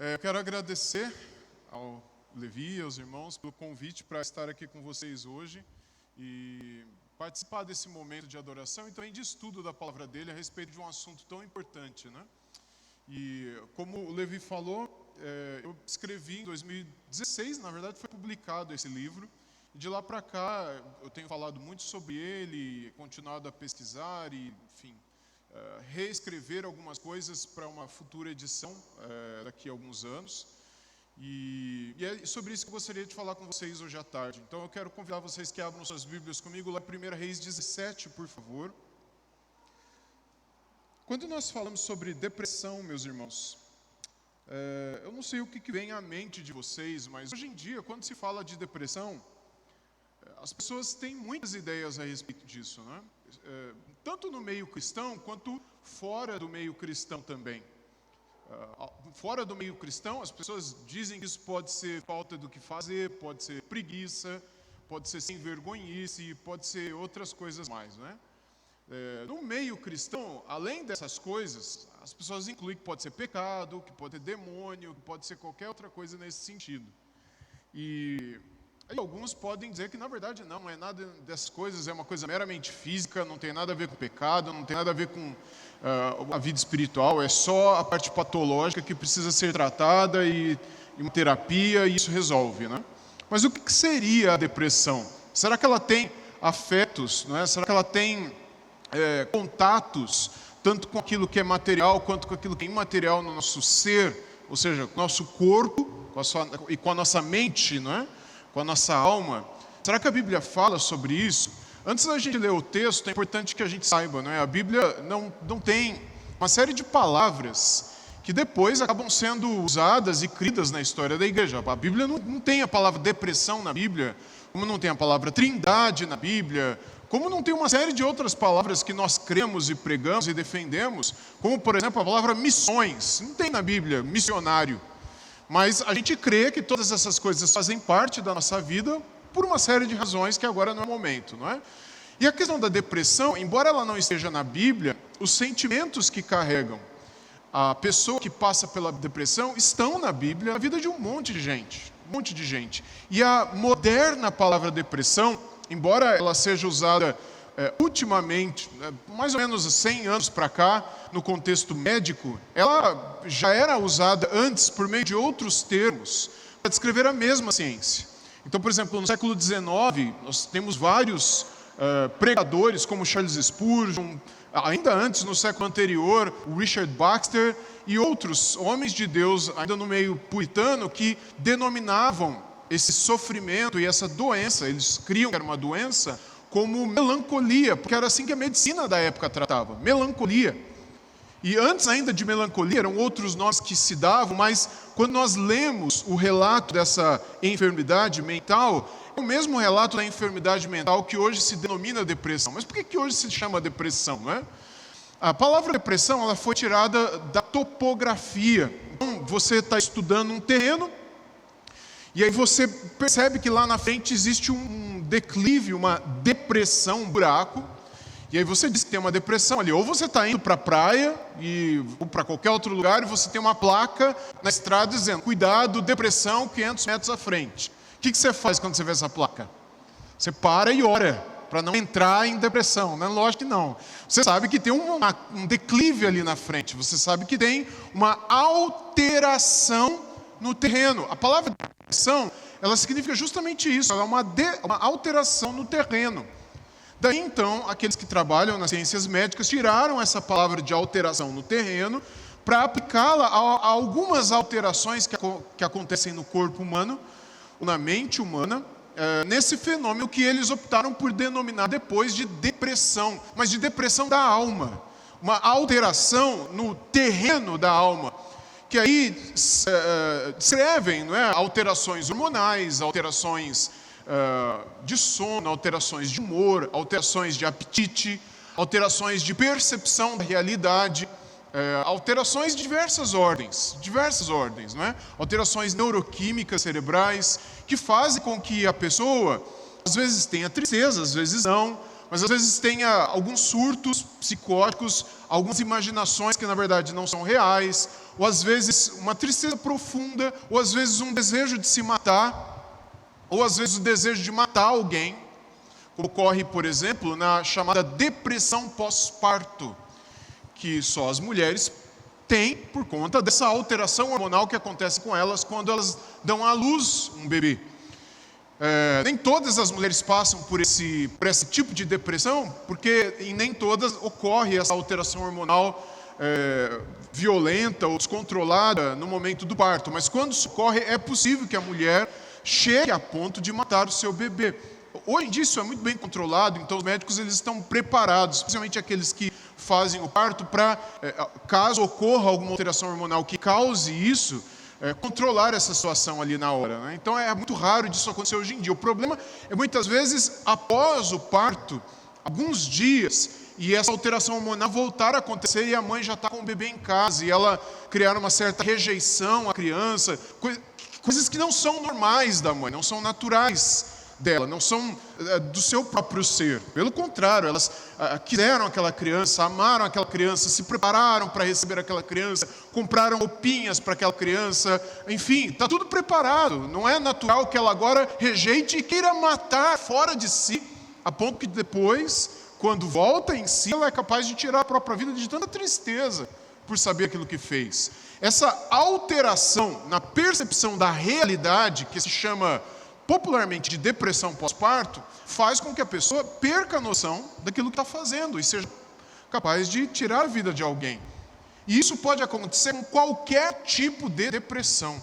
Eu quero agradecer ao Levi e aos irmãos pelo convite para estar aqui com vocês hoje e participar desse momento de adoração e também de estudo da palavra dele a respeito de um assunto tão importante, né? E como o Levi falou, eu escrevi em 2016, na verdade foi publicado esse livro, e de lá para cá eu tenho falado muito sobre ele, continuado a pesquisar e, enfim, reescrever algumas coisas para uma futura edição daqui a alguns anos. E é sobre isso que eu gostaria de falar com vocês hoje à tarde. Então eu quero convidar vocês que abram suas Bíblias comigo lá em 1 Reis 17, por favor. Quando nós falamos sobre depressão, meus irmãos, eu não sei o que vem à mente de vocês, mas hoje em dia, quando se fala de depressão, as pessoas têm muitas ideias a respeito disso, né? Tanto no meio cristão, quanto fora do meio cristão também. Fora do meio cristão, as pessoas dizem que isso pode ser falta do que fazer, pode ser preguiça, pode ser sem vergonhice, pode ser outras coisas mais, né? No meio cristão, além dessas coisas, as pessoas incluem que pode ser pecado, que pode ser demônio, que pode ser qualquer outra coisa nesse sentido. E alguns podem dizer que na verdade não é nada dessas coisas, é uma coisa meramente física, não tem nada a ver com pecado, não tem nada a ver com a vida espiritual, é só a parte patológica que precisa ser tratada e uma terapia e isso resolve, né? Mas o que seria a depressão? Será que ela tem afetos, não é? Será que ela tem contatos, tanto com aquilo que é material quanto com aquilo que é imaterial no nosso ser, ou seja, com o nosso corpo e com a nossa mente, não é? Com a nossa alma? Será que a Bíblia fala sobre isso? Antes da gente ler o texto, é importante que a gente saiba, não é? A Bíblia não tem uma série de palavras que depois acabam sendo usadas e criadas na história da igreja. A Bíblia não tem a palavra depressão na Bíblia, como não tem a palavra trindade na Bíblia, como não tem uma série de outras palavras que nós cremos e pregamos e defendemos, como, por exemplo, a palavra missões. Não tem na Bíblia missionário. Mas a gente crê que todas essas coisas fazem parte da nossa vida por uma série de razões que agora não é o momento, não é? E a questão da depressão, embora ela não esteja na Bíblia, os sentimentos que carregam a pessoa que passa pela depressão estão na Bíblia, na vida de um monte de gente. E a moderna palavra depressão, embora ela seja usada ultimamente, mais ou menos 100 anos para cá, no contexto médico, ela já era usada antes por meio de outros termos para descrever a mesma ciência. Então, por exemplo, no século XIX, nós temos vários pregadores, como Charles Spurgeon, ainda antes, no século anterior, o Richard Baxter e outros homens de Deus, ainda no meio puritano, que denominavam esse sofrimento e essa doença, eles criam que era uma doença, como melancolia, porque era assim que a medicina da época tratava, melancolia. E antes ainda de melancolia, eram outros nomes que se davam, mas quando nós lemos o relato dessa enfermidade mental, é o mesmo relato da enfermidade mental que hoje se denomina depressão. Mas por que hoje se chama depressão, não é? A palavra depressão, ela foi tirada da topografia. Então, você está estudando um terreno, e aí você percebe que lá na frente existe um declive, uma depressão, um buraco. E aí você diz que tem uma depressão ali. Ou você está indo para a praia ou para qualquer outro lugar e você tem uma placa na estrada dizendo: cuidado, depressão, 500 metros à frente. O que você faz quando você vê essa placa? Você para e ora para não entrar em depressão, né? Lógico que não. Você sabe que tem um declive ali na frente. Você sabe que tem uma alteração no terreno. A palavra depressão, ela significa justamente isso. Ela é uma alteração no terreno. Daí então, aqueles que trabalham nas ciências médicas tiraram essa palavra de alteração no terreno para aplicá-la a algumas alterações que acontecem no corpo humano, na mente humana, nesse fenômeno que eles optaram por denominar depois de depressão, mas de depressão da alma, uma alteração no terreno da alma, que aí descrevem, não é, alterações hormonais, alterações de sono, alterações de humor, alterações de apetite, alterações de percepção da realidade, alterações de diversas ordens, não é? Alterações neuroquímicas cerebrais que fazem com que a pessoa às vezes tenha tristeza, às vezes não, mas às vezes tenha alguns surtos psicóticos, algumas imaginações que na verdade não são reais, ou às vezes uma tristeza profunda, ou às vezes um desejo de se matar, ou às vezes o desejo de matar alguém, como ocorre, por exemplo, na chamada depressão pós-parto, que só as mulheres têm por conta dessa alteração hormonal que acontece com elas quando elas dão à luz um bebê. Nem todas as mulheres passam por esse tipo de depressão, porque em nem todas ocorre essa alteração hormonal violenta ou descontrolada no momento do parto. Mas quando isso ocorre, é possível que a mulher chegue a ponto de matar o seu bebê. Hoje em dia isso é muito bem controlado, então os médicos eles estão preparados, especialmente aqueles que fazem o parto, para, caso ocorra alguma alteração hormonal que cause isso, controlar essa situação ali na hora, né? Então é muito raro disso acontecer hoje em dia. O problema é muitas vezes após o parto, alguns dias, e essa alteração hormonal voltar a acontecer e a mãe já está com o bebê em casa e ela criar uma certa rejeição à criança, coisas que não são normais da mãe, não são naturais dela, não são do seu próprio ser. Pelo contrário, elas quiseram aquela criança, amaram aquela criança, se prepararam para receber aquela criança, compraram roupinhas para aquela criança, enfim, está tudo preparado. Não é natural que ela agora rejeite e queira matar fora de si, a ponto que depois, quando volta em si, ela é capaz de tirar a própria vida de tanta tristeza por saber aquilo que fez. Essa alteração na percepção da realidade, que se chama popularmente de depressão pós-parto, faz com que a pessoa perca a noção daquilo que está fazendo e seja capaz de tirar a vida de alguém. E isso pode acontecer com qualquer tipo de depressão.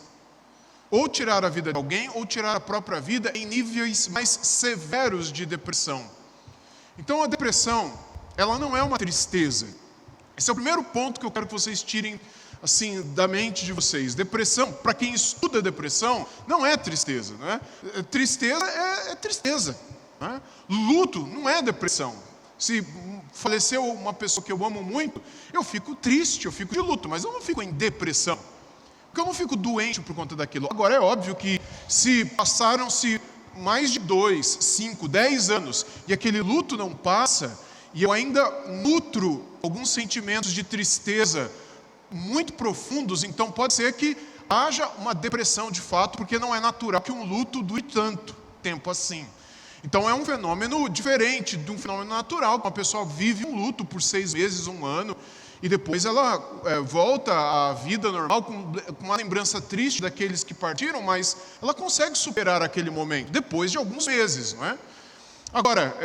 Ou tirar a vida de alguém, ou tirar a própria vida em níveis mais severos de depressão. Então a depressão, ela não é uma tristeza. Esse é o primeiro ponto que eu quero que vocês tirem assim, da mente de vocês. Depressão, para quem estuda depressão, não é tristeza, não é? Tristeza é tristeza, não é? Luto não é depressão. Se faleceu uma pessoa que eu amo muito, eu fico triste, eu fico de luto, mas eu não fico em depressão, porque eu não fico doente por conta daquilo. Agora é óbvio que se passaram-se mais de 2, 5, 10 anos e aquele luto não passa, e eu ainda nutro alguns sentimentos de tristeza muito profundos, então pode ser que haja uma depressão de fato, porque não é natural que um luto dure tanto tempo assim. Então é um fenômeno diferente de um fenômeno natural, uma pessoa vive um luto por 6 meses, 1 ano, e depois ela volta à vida normal com uma lembrança triste daqueles que partiram, mas ela consegue superar aquele momento, depois de alguns meses, não é? Agora,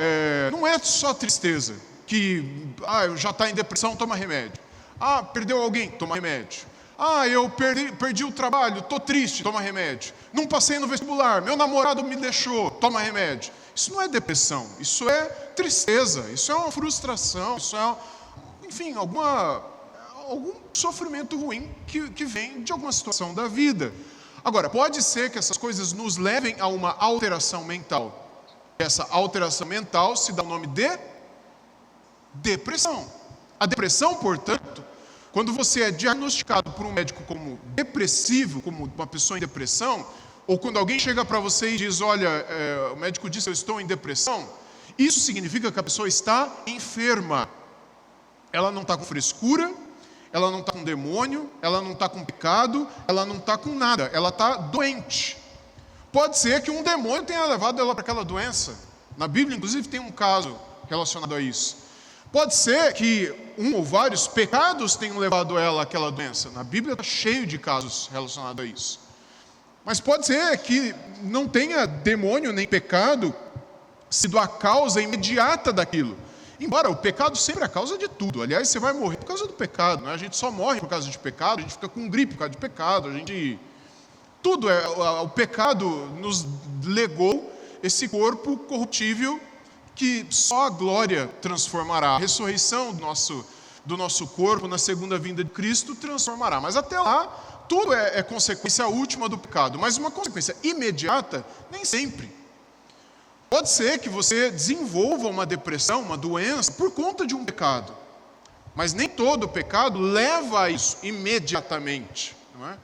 não é só tristeza, que já está em depressão, toma remédio. Perdeu alguém, toma remédio. Eu perdi o trabalho, estou triste, toma remédio. Não passei no vestibular, meu namorado me deixou, toma remédio. Isso não é depressão, isso é tristeza, isso é uma frustração, isso é, enfim, algum sofrimento ruim que vem de alguma situação da vida. Agora, pode ser que essas coisas nos levem a uma alteração mental. Essa alteração mental se dá o nome de depressão. A depressão, portanto, quando você é diagnosticado por um médico como depressivo, como uma pessoa em depressão, ou quando alguém chega para você e diz, olha, o médico disse eu estou em depressão, isso significa que a pessoa está enferma. Ela não está com frescura, ela não está com demônio, ela não está com pecado, ela não está com nada, ela está doente. Pode ser que um demônio tenha levado ela para aquela doença. Na Bíblia, inclusive, tem um caso relacionado a isso. Pode ser que um ou vários pecados tenham levado ela àquela doença. Na Bíblia está cheio de casos relacionados a isso. Mas pode ser que não tenha demônio nem pecado sido a causa imediata daquilo. Embora o pecado sempre é a causa de tudo. Aliás, você vai morrer por causa do pecado, né? A gente só morre por causa de pecado, a gente fica com gripe por causa de pecado, tudo o pecado nos legou esse corpo corruptível que só a glória transformará. A ressurreição do nosso corpo na segunda vinda de Cristo transformará. Mas até lá, tudo é consequência última do pecado. Mas uma consequência imediata, nem sempre. Pode ser que você desenvolva uma depressão, uma doença, por conta de um pecado. Mas nem todo pecado leva a isso imediatamente, não é?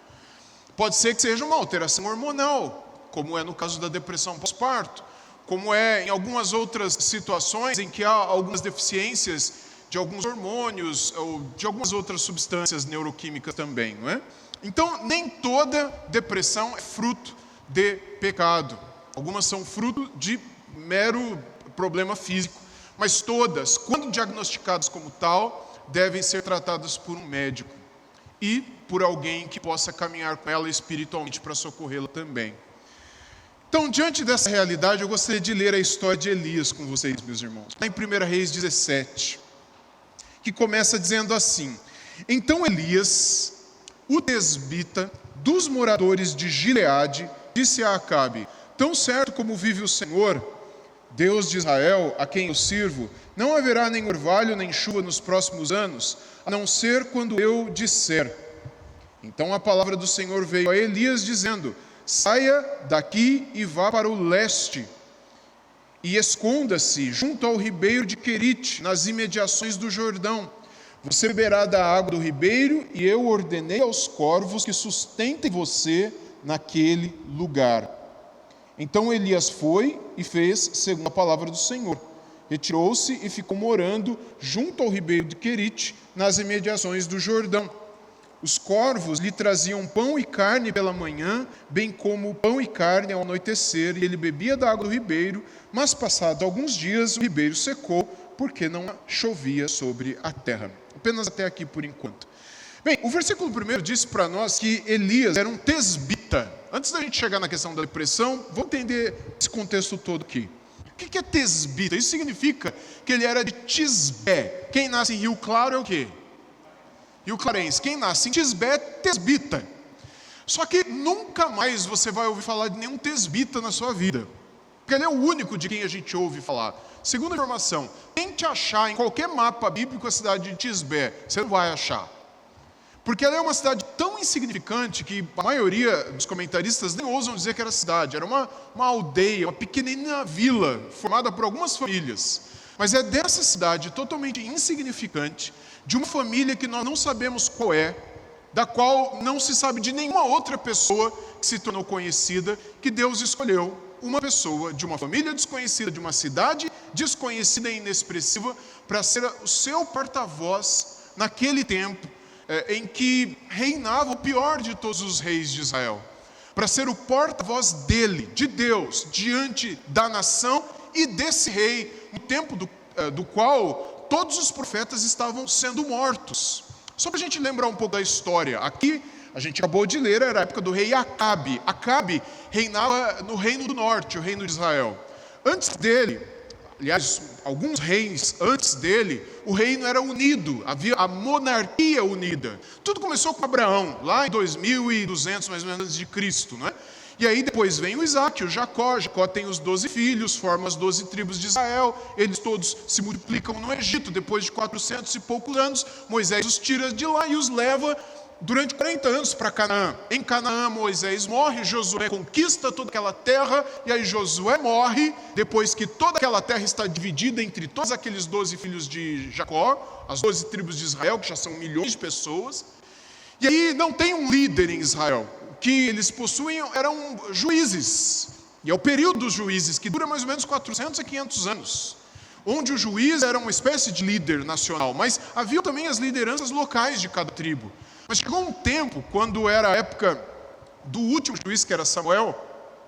Pode ser que seja uma alteração hormonal, como é no caso da depressão pós-parto. como é em algumas outras situações em que há algumas deficiências de alguns hormônios ou de algumas outras substâncias neuroquímicas também, não é? Então, nem toda depressão é fruto de pecado. Algumas são fruto de mero problema físico, mas todas, quando diagnosticadas como tal, devem ser tratadas por um médico e por alguém que possa caminhar com ela espiritualmente para socorrê-la também. Então, diante dessa realidade, eu gostaria de ler a história de Elias com vocês, meus irmãos. Está em 1 Reis 17, que começa dizendo assim: Então Elias, o tesbita, dos moradores de Gileade, disse a Acabe: Tão certo como vive o Senhor, Deus de Israel, a quem eu sirvo, não haverá nem orvalho nem chuva nos próximos anos, a não ser quando eu disser. Então a palavra do Senhor veio a Elias dizendo: Saia daqui e vá para o leste, e esconda-se junto ao ribeiro de Querite, nas imediações do Jordão. Você beberá da água do ribeiro, e eu ordenei aos corvos que sustentem você naquele lugar. Então Elias foi e fez segundo a palavra do Senhor. Retirou-se e ficou morando junto ao ribeiro de Querite, nas imediações do Jordão. Os corvos lhe traziam pão e carne pela manhã, bem como pão e carne ao anoitecer, e ele bebia da água do ribeiro, mas passados alguns dias o ribeiro secou, porque não chovia sobre a terra. Apenas até aqui por enquanto. Bem, o versículo 1 diz para nós que Elias era um tesbita. Antes da gente chegar na questão da depressão, vamos entender esse contexto todo aqui. O que é tesbita? Isso significa que ele era de Tisbé. Quem nasce em Rio Claro é o quê? Rio Clarense. Quem nasce em Tisbé é tesbita. Só que nunca mais você vai ouvir falar de nenhum tesbita na sua vida. Porque ele é o único de quem a gente ouve falar. Segunda informação, tente achar em qualquer mapa bíblico a cidade de Tisbé. Você não vai achar. Porque ela é uma cidade tão insignificante que a maioria dos comentaristas nem ousam dizer que era cidade. Era uma aldeia, uma pequenina vila, formada por algumas famílias. Mas é dessa cidade totalmente insignificante, de uma família que nós não sabemos qual é, da qual não se sabe de nenhuma outra pessoa que se tornou conhecida, que Deus escolheu uma pessoa de uma família desconhecida, de uma cidade desconhecida e inexpressiva, para ser o seu porta-voz naquele tempo, em que reinava o pior de todos os reis de Israel, para ser o porta-voz dele, de Deus, diante da nação e desse rei, no tempo do qual todos os profetas estavam sendo mortos. Só para a gente lembrar um pouco da história, aqui a gente acabou de ler, era a época do rei Acabe. Acabe reinava no reino do norte, o reino de Israel. Antes dele, aliás, alguns reis antes dele, o reino era unido, havia a monarquia unida. Tudo começou com Abraão, lá em 2200 mais ou menos antes de Cristo, não é? E aí depois vem o Isaac, o Jacó. Jacó tem os 12 filhos, forma as 12 tribos de Israel. Eles todos se multiplicam no Egito. Depois de 400 e poucos anos, Moisés os tira de lá e os leva durante 40 anos para Canaã. Em Canaã, Moisés morre, Josué conquista toda aquela terra, e aí Josué morre, depois que toda aquela terra está dividida entre todos aqueles 12 filhos de Jacó, as 12 tribos de Israel, que já são milhões de pessoas. E aí não tem um líder em Israel. O que eles possuem eram juízes. E é o período dos juízes, que dura mais ou menos 400 a 500 anos. Onde o juiz era uma espécie de líder nacional, mas havia também as lideranças locais de cada tribo. Mas chegou um tempo, quando era a época do último juiz, que era Samuel,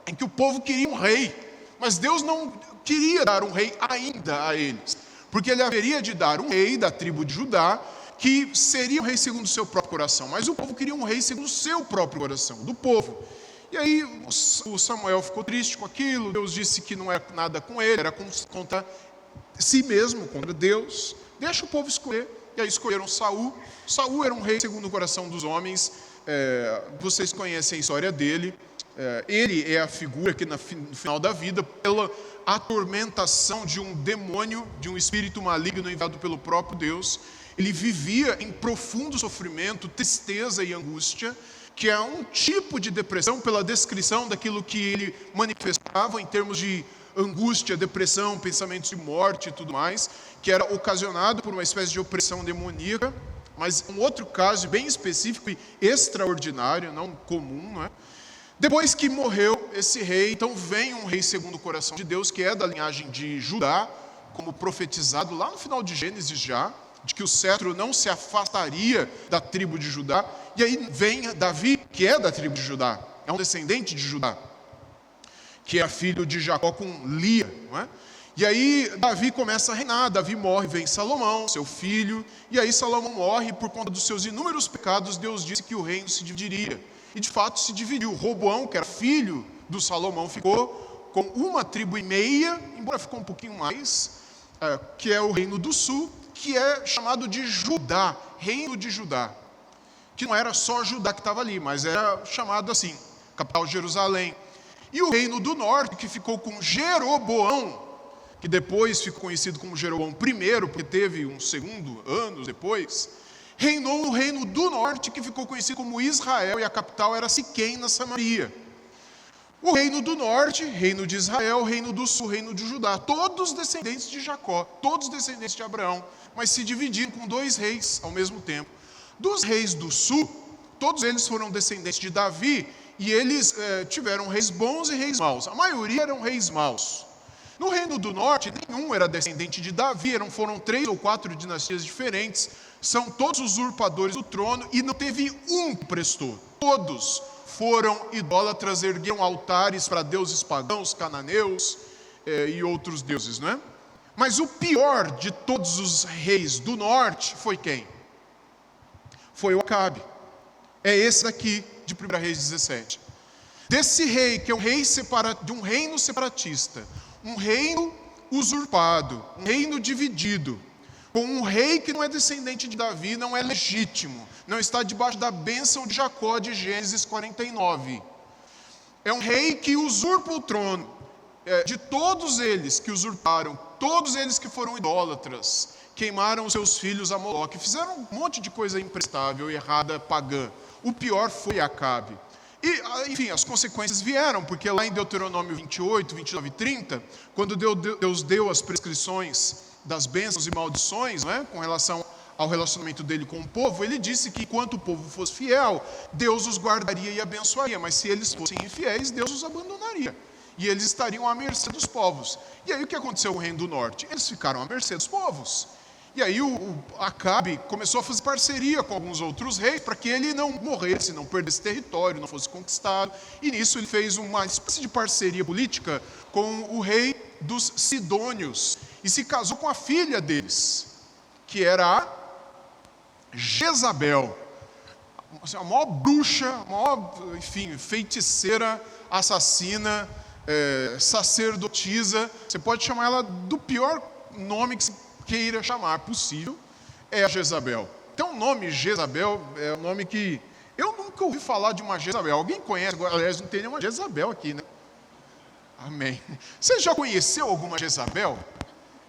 em que o povo queria um rei. Mas Deus não queria dar um rei ainda a eles. Porque ele haveria de dar um rei da tribo de Judá, que seria um rei segundo o seu próprio coração. Mas o povo queria um rei segundo o seu próprio coração, do povo. E aí o Samuel ficou triste com aquilo. Deus disse que não era nada com ele, era contra si mesmo, contra Deus. Deixa o povo escolher. E aí escolheram Saul. Saul era um rei segundo o coração dos homens. Vocês conhecem a história dele. Ele é a figura que no final da vida, pela atormentação de um demônio, de um espírito maligno enviado pelo próprio Deus, ele vivia em profundo sofrimento, tristeza e angústia, que é um tipo de depressão pela descrição daquilo que ele manifestava em termos de angústia, depressão, pensamentos de morte e tudo mais, que era ocasionado por uma espécie de opressão demoníaca. Mas um outro caso bem específico e extraordinário, não comum, não é? Depois que morreu esse rei, então vem um rei segundo o coração de Deus, que é da linhagem de Judá, como profetizado lá no final de Gênesis já, de que o cetro não se afastaria da tribo de Judá. E aí vem Davi, que é da tribo de Judá, é um descendente de Judá, que é filho de Jacó com Lia, não é? E aí Davi começa a reinar, Davi morre, vem Salomão, seu filho, e aí Salomão morre por conta dos seus inúmeros pecados. Deus disse que o reino se dividiria, e de fato se dividiu. Roboão, que era filho do Salomão, ficou com uma tribo e meia, embora ficou um pouquinho mais, que é o reino do sul, que é chamado de Judá, reino de Judá, que não era só Judá que estava ali, mas era chamado assim, capital Jerusalém. E o reino do norte, que ficou com Jeroboão, que depois ficou conhecido como Jeroboão I, porque teve um segundo, anos depois, reinou no reino do norte, que ficou conhecido como Israel, e a capital era Siquém, na Samaria. O reino do norte, reino de Israel, reino do sul, reino de Judá, todos descendentes de Jacó, todos descendentes de Abraão, mas se dividiram com 2 reis ao mesmo tempo. Dos reis do sul, todos eles foram descendentes de Davi, e eles tiveram reis bons e reis maus. A maioria eram reis maus. No reino do norte, nenhum era descendente de Davi, foram 3 ou 4 dinastias diferentes, são todos usurpadores do trono, e não teve um que prestou. Todos foram idólatras, ergueram altares para deuses pagãos, cananeus e outros deuses, não é? Mas o pior de todos os reis do norte foi quem? Foi o Acabe. É esse daqui, de 1 Reis 17. Desse rei, que é um rei de um reino separatista, um reino usurpado, um reino dividido, com um rei que não é descendente de Davi, não é legítimo, não está debaixo da bênção de Jacó de Gênesis 49. É um rei que usurpa o trono. De todos eles que usurparam, todos eles que foram idólatras, queimaram seus filhos a Moloque, fizeram um monte de coisa imprestável, errada, pagã. O pior foi Acabe. E, enfim, as consequências vieram, porque lá em Deuteronômio 28, 29 e 30, quando Deus deu as prescrições das bênçãos e maldições, não é? Com relação ao relacionamento dele com o povo, ele disse que enquanto o povo fosse fiel, Deus os guardaria e abençoaria, mas se eles fossem infiéis, Deus os abandonaria, e eles estariam à mercê dos povos. E aí o que aconteceu com o reino do norte? Eles ficaram à mercê dos povos. E aí o Acabe começou a fazer parceria com alguns outros reis para que ele não morresse, não perdesse território, não fosse conquistado. E nisso ele fez uma espécie de parceria política com o rei dos Sidônios e se casou com a filha deles, que era a Jezabel, a maior bruxa, a maior, enfim, feiticeira, assassina, sacerdotisa. Você pode chamar ela do pior nome que se queira chamar possível, é a Jezabel. Então o nome Jezabel é um nome que eu nunca ouvi falar de uma Jezabel. Alguém conhece? Aliás, não tem nenhuma Jezabel aqui, né? Amém. Você já conheceu alguma Jezabel?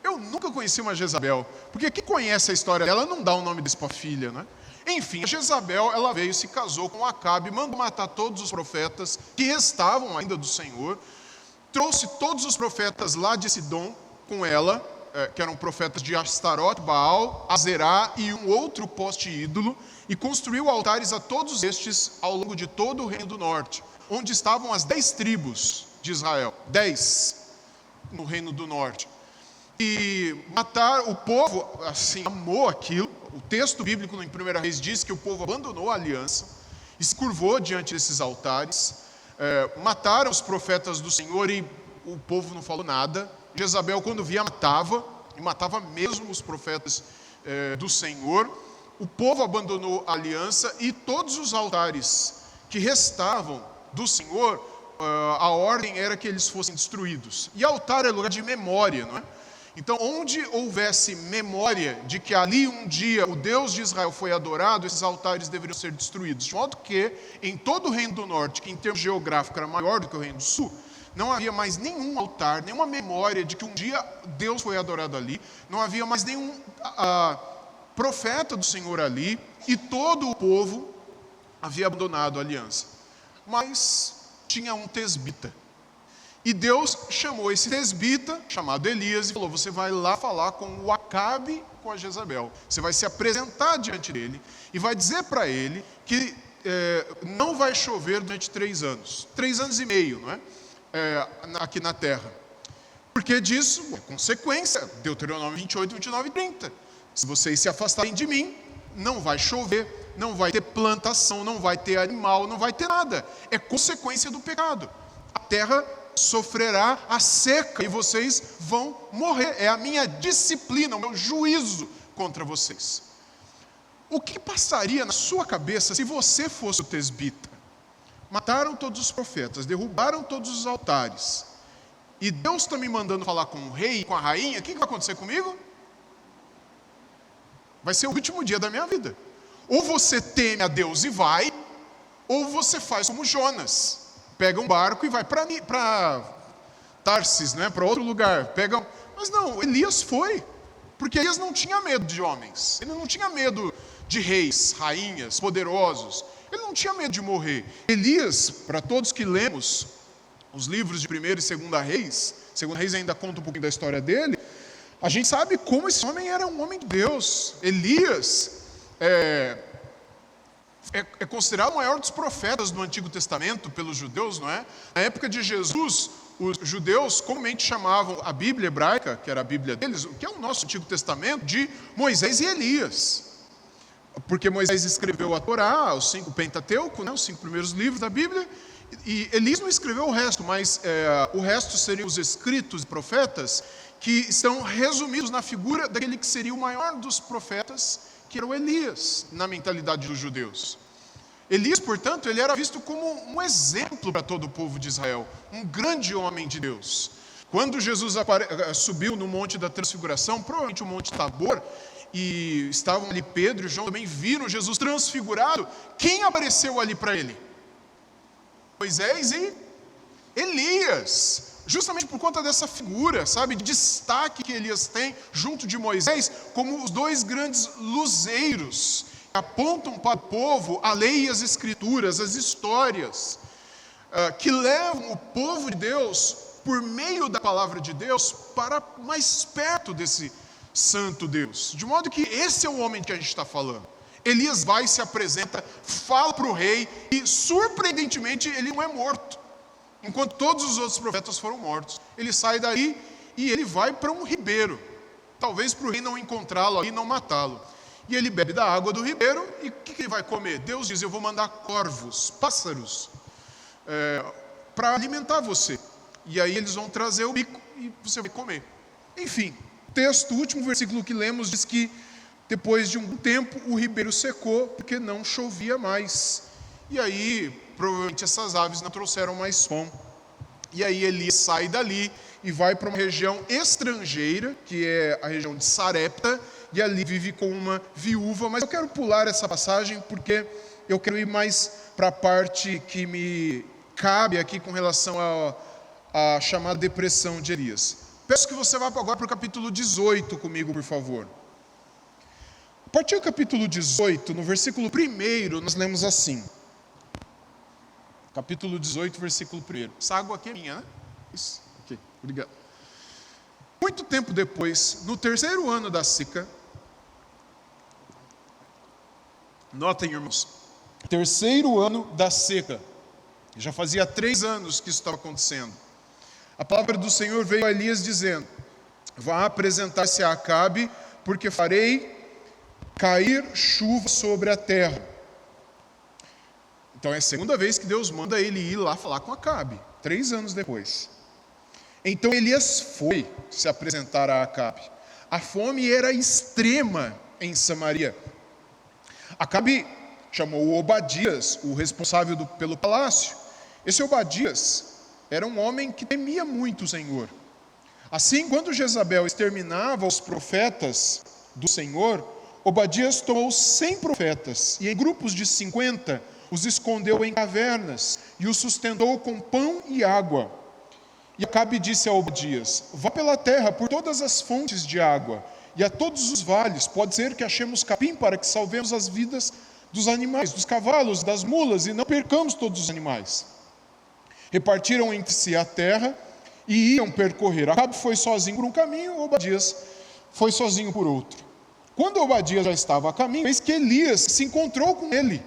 Eu nunca conheci uma Jezabel, porque quem conhece a história dela não dá o nome desse para a filha, né? Enfim, a Jezabel, ela veio, se casou com Acabe, mandou matar todos os profetas que restavam ainda do Senhor, trouxe todos os profetas lá de Sidom com ela, que eram profetas de Astarote, Baal, Azerá e um outro poste ídolo, e construiu altares a todos estes ao longo de todo o reino do norte, onde estavam as 10 tribos de Israel, 10 no reino do norte. E matar o povo, assim, amou aquilo. O texto bíblico no 1 Reis diz que o povo abandonou a aliança e se curvou diante desses altares. Mataram os profetas do Senhor e o povo não falou nada. Jezabel, quando via, matava, e matava mesmo os profetas do Senhor. O povo abandonou a aliança e todos os altares que restavam do Senhor, a ordem era que eles fossem destruídos. E altar é lugar de memória, não é? Então, onde houvesse memória de que ali um dia o Deus de Israel foi adorado, esses altares deveriam ser destruídos. De modo que, em todo o reino do norte, que em termos geográficos era maior do que o reino do sul, não havia mais nenhum altar, nenhuma memória de que um dia Deus foi adorado ali, não havia mais nenhum profeta do Senhor ali, e todo o povo havia abandonado a aliança. Mas tinha um tesbita. E Deus chamou esse tesbita, chamado Elias, e falou: você vai lá falar com o Acabe, com a Jezabel. Você vai se apresentar diante dele e vai dizer para ele que não vai chover durante 3 anos. 3 anos e meio, não é? Aqui na terra. Porque disso, é consequência, Deuteronômio 28, 29 e 30. Se vocês se afastarem de mim, não vai chover, não vai ter plantação, não vai ter animal, não vai ter nada. É consequência do pecado. A terra sofrerá a seca e vocês vão morrer. É a minha disciplina, o meu juízo contra vocês. O que passaria na sua cabeça se você fosse o tesbita? Mataram todos os profetas, derrubaram todos os altares. E Deus está me mandando falar com o rei e com a rainha. O que vai acontecer comigo? Vai ser o último dia da minha vida. Ou você teme a Deus e vai, ou você faz como Jonas. Pega um barco e vai para Tarsis, né? Para outro lugar. Mas não, Elias foi. Porque Elias não tinha medo de homens. Ele não tinha medo de reis, rainhas, poderosos. Ele não tinha medo de morrer. Elias, para todos que lemos os livros de 1ª e 2ª Reis, 2ª Reis ainda conta um pouquinho da história dele, a gente sabe como esse homem era um homem de Deus. Elias é considerado o maior dos profetas do Antigo Testamento pelos judeus, não é? Na época de Jesus, os judeus comumente chamavam a Bíblia hebraica, que era a Bíblia deles, que é o nosso Antigo Testamento, de Moisés e Elias. Porque Moisés escreveu a Torá, o Pentateuco, né, os 5 primeiros livros da Bíblia, e Elias não escreveu o resto, mas o resto seriam os escritos e profetas que estão resumidos na figura daquele que seria o maior dos profetas, que era o Elias, na mentalidade dos judeus. Elias, portanto, ele era visto como um exemplo para todo o povo de Israel, um grande homem de Deus. Quando Jesus subiu no Monte da Transfiguração, provavelmente o Monte Tabor, e estavam ali Pedro e João, também viram Jesus transfigurado, quem apareceu ali para ele? Moisés e Elias. Justamente por conta dessa figura, sabe, de destaque que Elias tem junto de Moisés, como os 2 grandes luzeiros, que apontam para o povo a lei e as escrituras, as histórias, que levam o povo de Deus, por meio da palavra de Deus, para mais perto desse santo Deus. De modo que esse é o homem que a gente está falando. Elias vai, se apresenta, fala para o rei e, surpreendentemente, ele não é morto. Enquanto todos os outros profetas foram mortos. Ele sai daí e ele vai para um ribeiro. Talvez para o rei não encontrá-lo e não matá-lo. E ele bebe da água do ribeiro e o que ele vai comer? Deus diz, eu vou mandar corvos, pássaros, para alimentar você. E aí eles vão trazer o bico e você vai comer. Enfim, o último versículo que lemos diz que depois de um tempo o ribeiro secou porque não chovia mais. E aí, provavelmente essas aves não trouxeram mais pão. E aí Elias sai dali e vai para uma região estrangeira, que é a região de Sarepta, e ali vive com uma viúva. Mas eu quero pular essa passagem porque eu quero ir mais para a parte que me cabe aqui com relação à chamada depressão de Elias. Peço que você vá agora para o capítulo 18 comigo, por favor. A partir do capítulo 18, no versículo 1, nós lemos assim. Capítulo 18, versículo 1. Essa água aqui é minha, né? Isso, ok, obrigado. Muito tempo depois, no 3º ano da seca, notem, irmãos, 3º ano da seca, já fazia 3 anos que isso estava acontecendo. A palavra do Senhor veio a Elias dizendo, vá apresentar-se a Acabe, porque farei cair chuva sobre a terra. Então é a 2ª vez que Deus manda ele ir lá falar com Acabe, 3 anos depois. Então Elias foi se apresentar a Acabe. A fome era extrema em Samaria. Acabe chamou Obadias, o responsável pelo palácio. Esse Obadias era um homem que temia muito o Senhor. Assim, quando Jezabel exterminava os profetas do Senhor, Obadias tomou 100 profetas e em grupos de 50 os escondeu em cavernas e os sustentou com pão e água. E Acabe disse a Obadias, vá pela terra por todas as fontes de água e a todos os vales, pode ser que achemos capim para que salvemos as vidas dos animais, dos cavalos, das mulas e não percamos todos os animais. Repartiram entre si a terra e iam percorrer. Acabe foi sozinho por um caminho, Obadias foi sozinho por outro. Quando Obadias já estava a caminho, eis que Elias se encontrou com ele.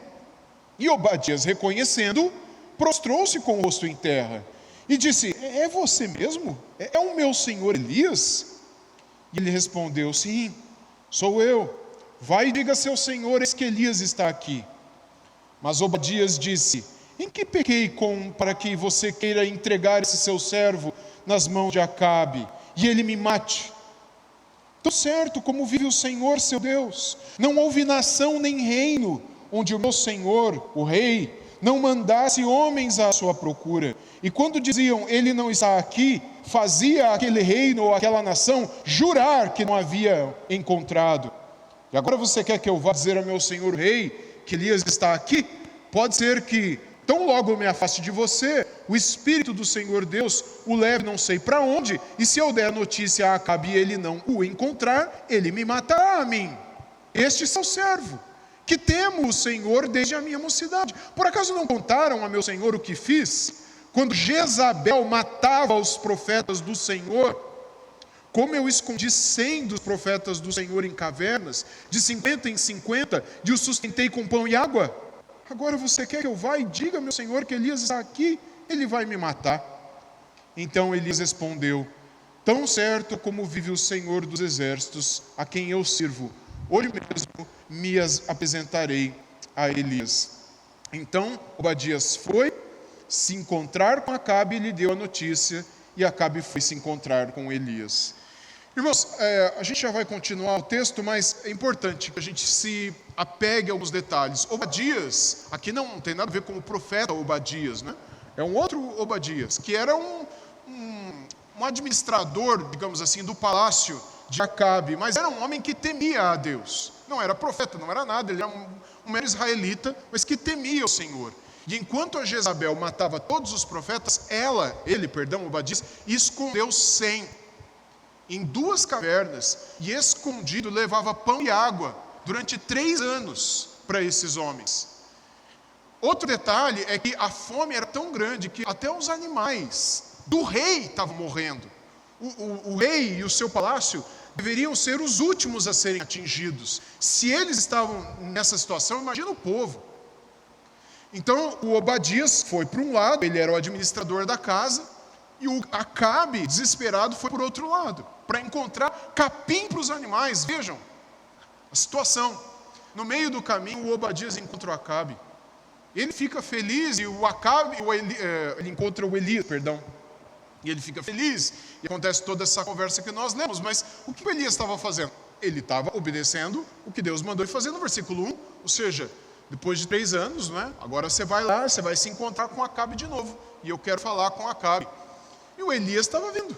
E Obadias, reconhecendo, prostrou-se com o rosto em terra e disse: é você mesmo? É o meu senhor Elias? E ele respondeu: sim, sou eu. Vai e diga a seu senhor, eis que Elias está aqui. Mas Obadias disse: em que pequei para que você queira entregar esse seu servo nas mãos de Acabe, e ele me mate? Tão certo como vive o Senhor seu Deus, não houve nação nem reino onde o meu senhor, o rei, não mandasse homens à sua procura. E quando diziam: ele não está aqui, fazia aquele reino ou aquela nação jurar que não havia encontrado. E agora você quer que eu vá dizer ao meu senhor rei que Elias está aqui? Pode ser que, tão logo eu me afaste de você, o Espírito do Senhor Deus o leve não sei para onde, e se eu der a notícia a Acabe e ele não o encontrar, ele me matará a mim. Este é seu servo, que temo o Senhor desde a minha mocidade. Por acaso não contaram a meu senhor o que fiz? Quando Jezabel matava os profetas do Senhor, como eu escondi 100 dos profetas do Senhor em cavernas, de 50 em 50, e os sustentei com pão e água? Agora você quer que eu vá e diga, meu senhor, que Elias está aqui? Ele vai me matar. Então Elias respondeu: tão certo como vive o Senhor dos exércitos, a quem eu sirvo, hoje mesmo me apresentarei a Elias. Então Obadias foi se encontrar com Acabe e lhe deu a notícia, e Acabe foi se encontrar com Elias. Irmãos, a gente já vai continuar o texto, mas é importante que a gente se apegue a alguns detalhes. Obadias, aqui não tem nada a ver com o profeta Obadias, né? É um outro Obadias, que era um administrador, digamos assim, do palácio de Acabe, mas era um homem que temia a Deus. Não era profeta, não era nada, ele era um mero israelita, mas que temia o Senhor. E enquanto a Jezabel matava todos os profetas, Obadias, escondeu 100 em 2 cavernas, e escondido levava pão e água durante 3 anos para esses homens. Outro detalhe é que a fome era tão grande que até os animais do rei estavam morrendo. O rei e o seu palácio deveriam ser os últimos a serem atingidos. Se eles estavam nessa situação, imagina o povo. Então o Obadias foi para um lado, ele era o administrador da casa, e o Acabe, desesperado, foi por outro lado, para encontrar capim para os animais. Vejam a situação. No meio do caminho, o Obadias encontra o Acabe. Ele fica feliz, e o Acabe, ele encontra o Elias, e ele fica feliz, e acontece toda essa conversa que nós lemos. Mas o que o Elias estava fazendo? Ele estava obedecendo o que Deus mandou ele fazer no versículo 1, ou seja, depois de 3 anos, não é? Agora você vai lá, você vai se encontrar com Acabe de novo, e eu quero falar com Acabe. E o Elias estava vindo.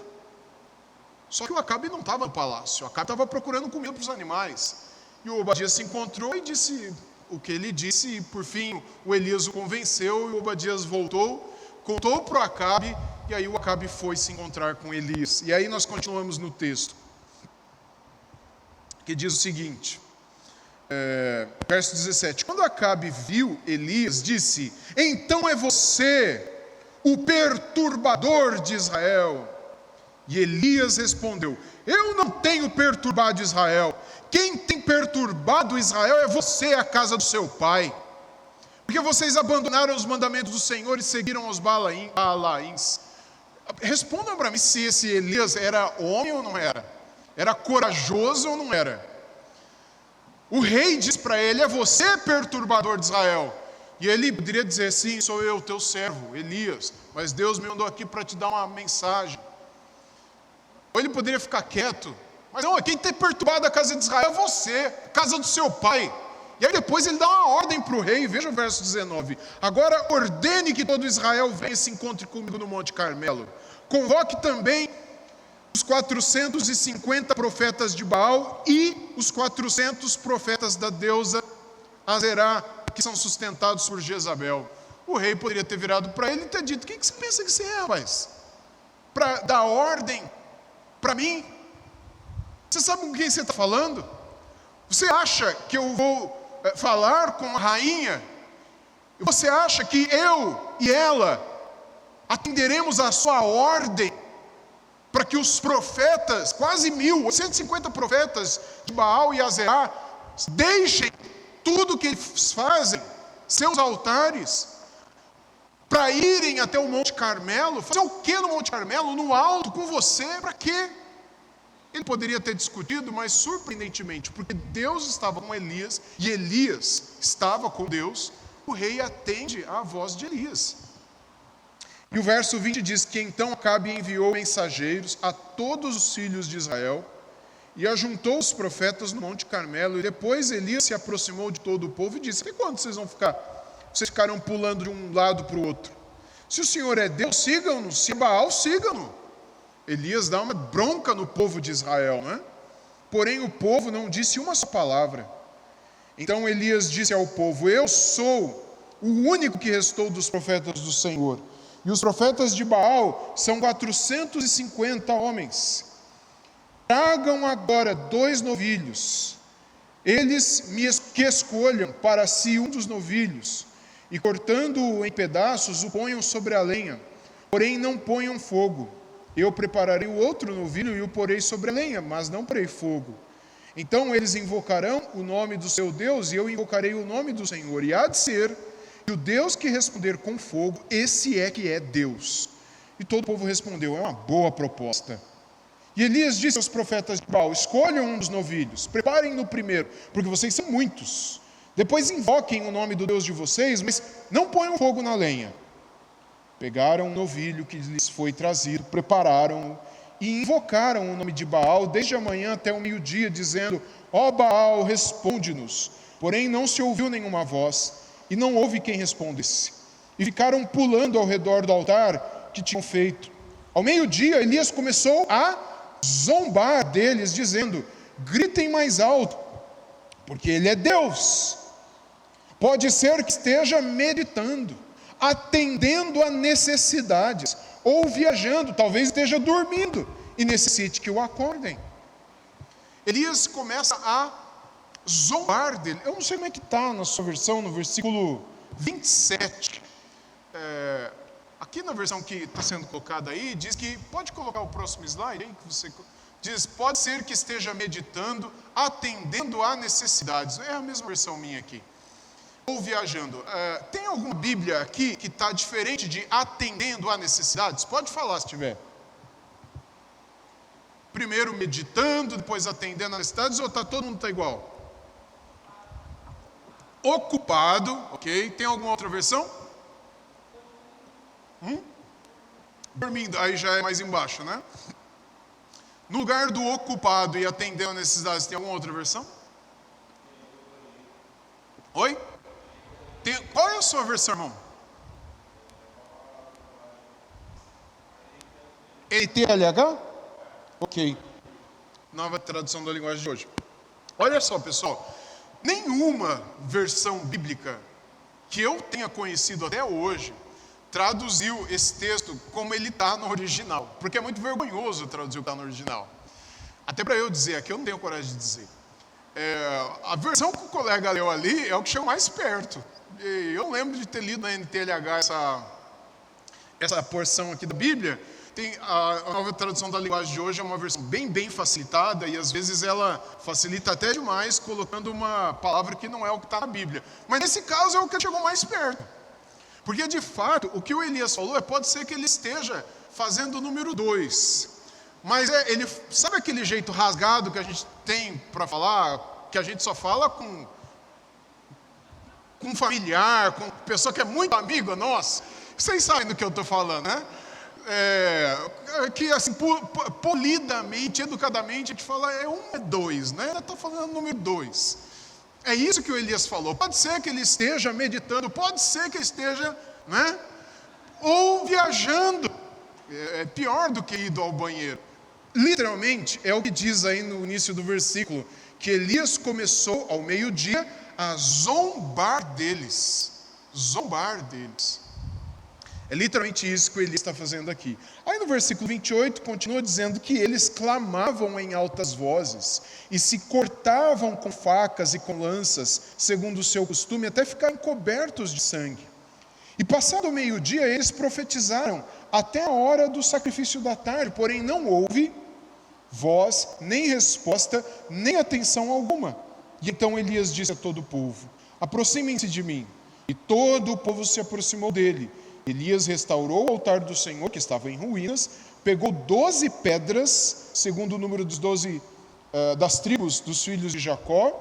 Só que o Acabe não estava no palácio, o Acabe estava procurando comida para os animais. E o Obadias se encontrou e disse o que ele disse, e por fim o Elias o convenceu, e o Obadias voltou, contou para o Acabe, e aí o Acabe foi se encontrar com Elias. E aí nós continuamos no texto, que diz o seguinte, verso 17: quando Acabe viu Elias, disse: então é você, o perturbador de Israel. E Elias respondeu: eu não tenho perturbado Israel. Quem tem perturbado Israel é você, a casa do seu pai. Porque vocês abandonaram os mandamentos do Senhor e seguiram os Balaíns. Respondam para mim se esse Elias era homem ou não era. Era corajoso ou não era. O rei diz para ele: é você, perturbador de Israel. E ele poderia dizer: sim, sou eu, teu servo, Elias, mas Deus me mandou aqui para te dar uma mensagem. Ou ele poderia ficar quieto, mas não, quem tem perturbado a casa de Israel é você, a casa do seu pai. E aí depois ele dá uma ordem para o rei, veja o verso 19: agora ordene que todo Israel venha e se encontre comigo no Monte Carmelo. Convoque também os 450 profetas de Baal e os 400 profetas da deusa Azerá, que são sustentados por Jezabel. O rei poderia ter virado para ele e ter dito: quem que você pensa que você é, rapaz? Para dar ordem para mim? Você sabe com quem você está falando? Você acha que eu vou falar com a rainha? Você acha que eu e ela atenderemos a sua ordem para que os profetas, quase 1.850 profetas de Baal e Azerá, deixem tudo o que eles fazem seus altares, para irem até o Monte Carmelo. Fazer o que no Monte Carmelo? No alto, com você? Para quê? Ele poderia ter discutido, mas surpreendentemente, porque Deus estava com Elias e Elias estava com Deus, o rei atende à voz de Elias. E o verso 20 diz que então Acabe enviou mensageiros a todos os filhos de Israel e ajuntou os profetas no Monte Carmelo. E depois Elias se aproximou de todo o povo e disse: até quando vocês vão ficar? Vocês ficarão pulando de um lado para o outro. Se o Senhor é Deus, sigam-no. Se é Baal, sigam-no. Elias dá uma bronca no povo de Israel, né? Porém o povo não disse uma só palavra. Então Elias disse ao povo: eu sou o único que restou dos profetas do Senhor. E os profetas de Baal são 450 homens. Tragam agora 2 novilhos. Eles que escolham para si um dos novilhos, e cortando-o em pedaços, o ponham sobre a lenha. Porém não ponham fogo. Eu prepararei o outro novilho e o porei sobre a lenha, mas não porei fogo. Então eles invocarão o nome do seu Deus, e eu invocarei o nome do Senhor. E há de ser que o Deus que responder com fogo, esse é que é Deus. E todo o povo respondeu: é uma boa proposta. E Elias disse aos profetas de Baal: escolham um dos novilhos, preparem-no primeiro, porque vocês são muitos. Depois invoquem o nome do Deus de vocês, mas não ponham fogo na lenha. Pegaram o novilho que lhes foi trazido, prepararam-o e invocaram o nome de Baal desde a manhã até o meio-dia, dizendo: ó Baal, responde-nos. Porém não se ouviu nenhuma voz, e não houve quem respondesse. E ficaram pulando ao redor do altar que tinham feito. Ao meio-dia, Elias começou a zombar deles, dizendo: gritem mais alto, porque ele é Deus. Pode ser que esteja meditando, atendendo a necessidades, ou viajando, talvez esteja dormindo e necessite que o acordem. Elias começa a zombar dele. Eu não sei como é que está na sua versão, no versículo 27. Aqui na versão que está sendo colocada aí, diz que, pode colocar o próximo slide aí, que você diz: pode ser que esteja meditando, atendendo a necessidades. É a mesma versão minha aqui. Ou viajando. Tem alguma Bíblia aqui que está diferente de atendendo a necessidades? Pode falar se tiver. Primeiro meditando, depois atendendo a necessidades, ou todo mundo está igual? Ocupado, ok. Tem alguma outra versão? Dormindo, aí já é mais embaixo, né? No lugar do ocupado e atendendo a necessidades, tem alguma outra versão? Oi? Qual é a sua versão, irmão? NTLH? Ok. Nova tradução da linguagem de hoje. Olha só, pessoal. Nenhuma versão bíblica que eu tenha conhecido até hoje traduziu esse texto como ele está no original. Porque é muito vergonhoso traduzir o que está no original. Até para eu dizer aqui, eu não tenho coragem de dizer. A versão que o colega leu ali é o que chega mais perto. Eu não lembro de ter lido na NTLH essa porção aqui da Bíblia. Tem a nova tradução da linguagem de hoje, é uma versão bem facilitada, e às vezes ela facilita até demais, colocando uma palavra que não é o que está na Bíblia. Mas nesse caso é o que chegou mais perto. Porque de fato, o que o Elias falou pode ser que ele esteja fazendo o número 2. Mas ele, sabe aquele jeito rasgado que a gente tem para falar, que a gente só fala com familiar, com pessoa que é muito amiga nossa? Vocês sabem do que eu estou falando, né? Que assim, polidamente, educadamente, a gente fala é 2, né? Ela está falando número 2. É isso que o Elias falou. Pode ser que ele esteja meditando, pode ser que ele esteja, né? Ou viajando. É pior do que indo ao banheiro. Literalmente, é o que diz aí no início do versículo, que Elias começou ao meio-dia a zombar deles. Zombar deles. É literalmente isso que o Elias está fazendo aqui. Aí no versículo 28, continua dizendo que eles clamavam em altas vozes e se cortavam com facas e com lanças, segundo o seu costume, até ficarem cobertos de sangue. E passado o meio-dia, eles profetizaram até a hora do sacrifício da tarde, porém não houve voz, nem resposta, nem atenção alguma. E então Elias disse a todo o povo: aproximem-se de mim. E todo o povo se aproximou dele. Elias restaurou o altar do Senhor, que estava em ruínas, pegou 12 pedras, segundo o número dos 12 das tribos dos filhos de Jacó,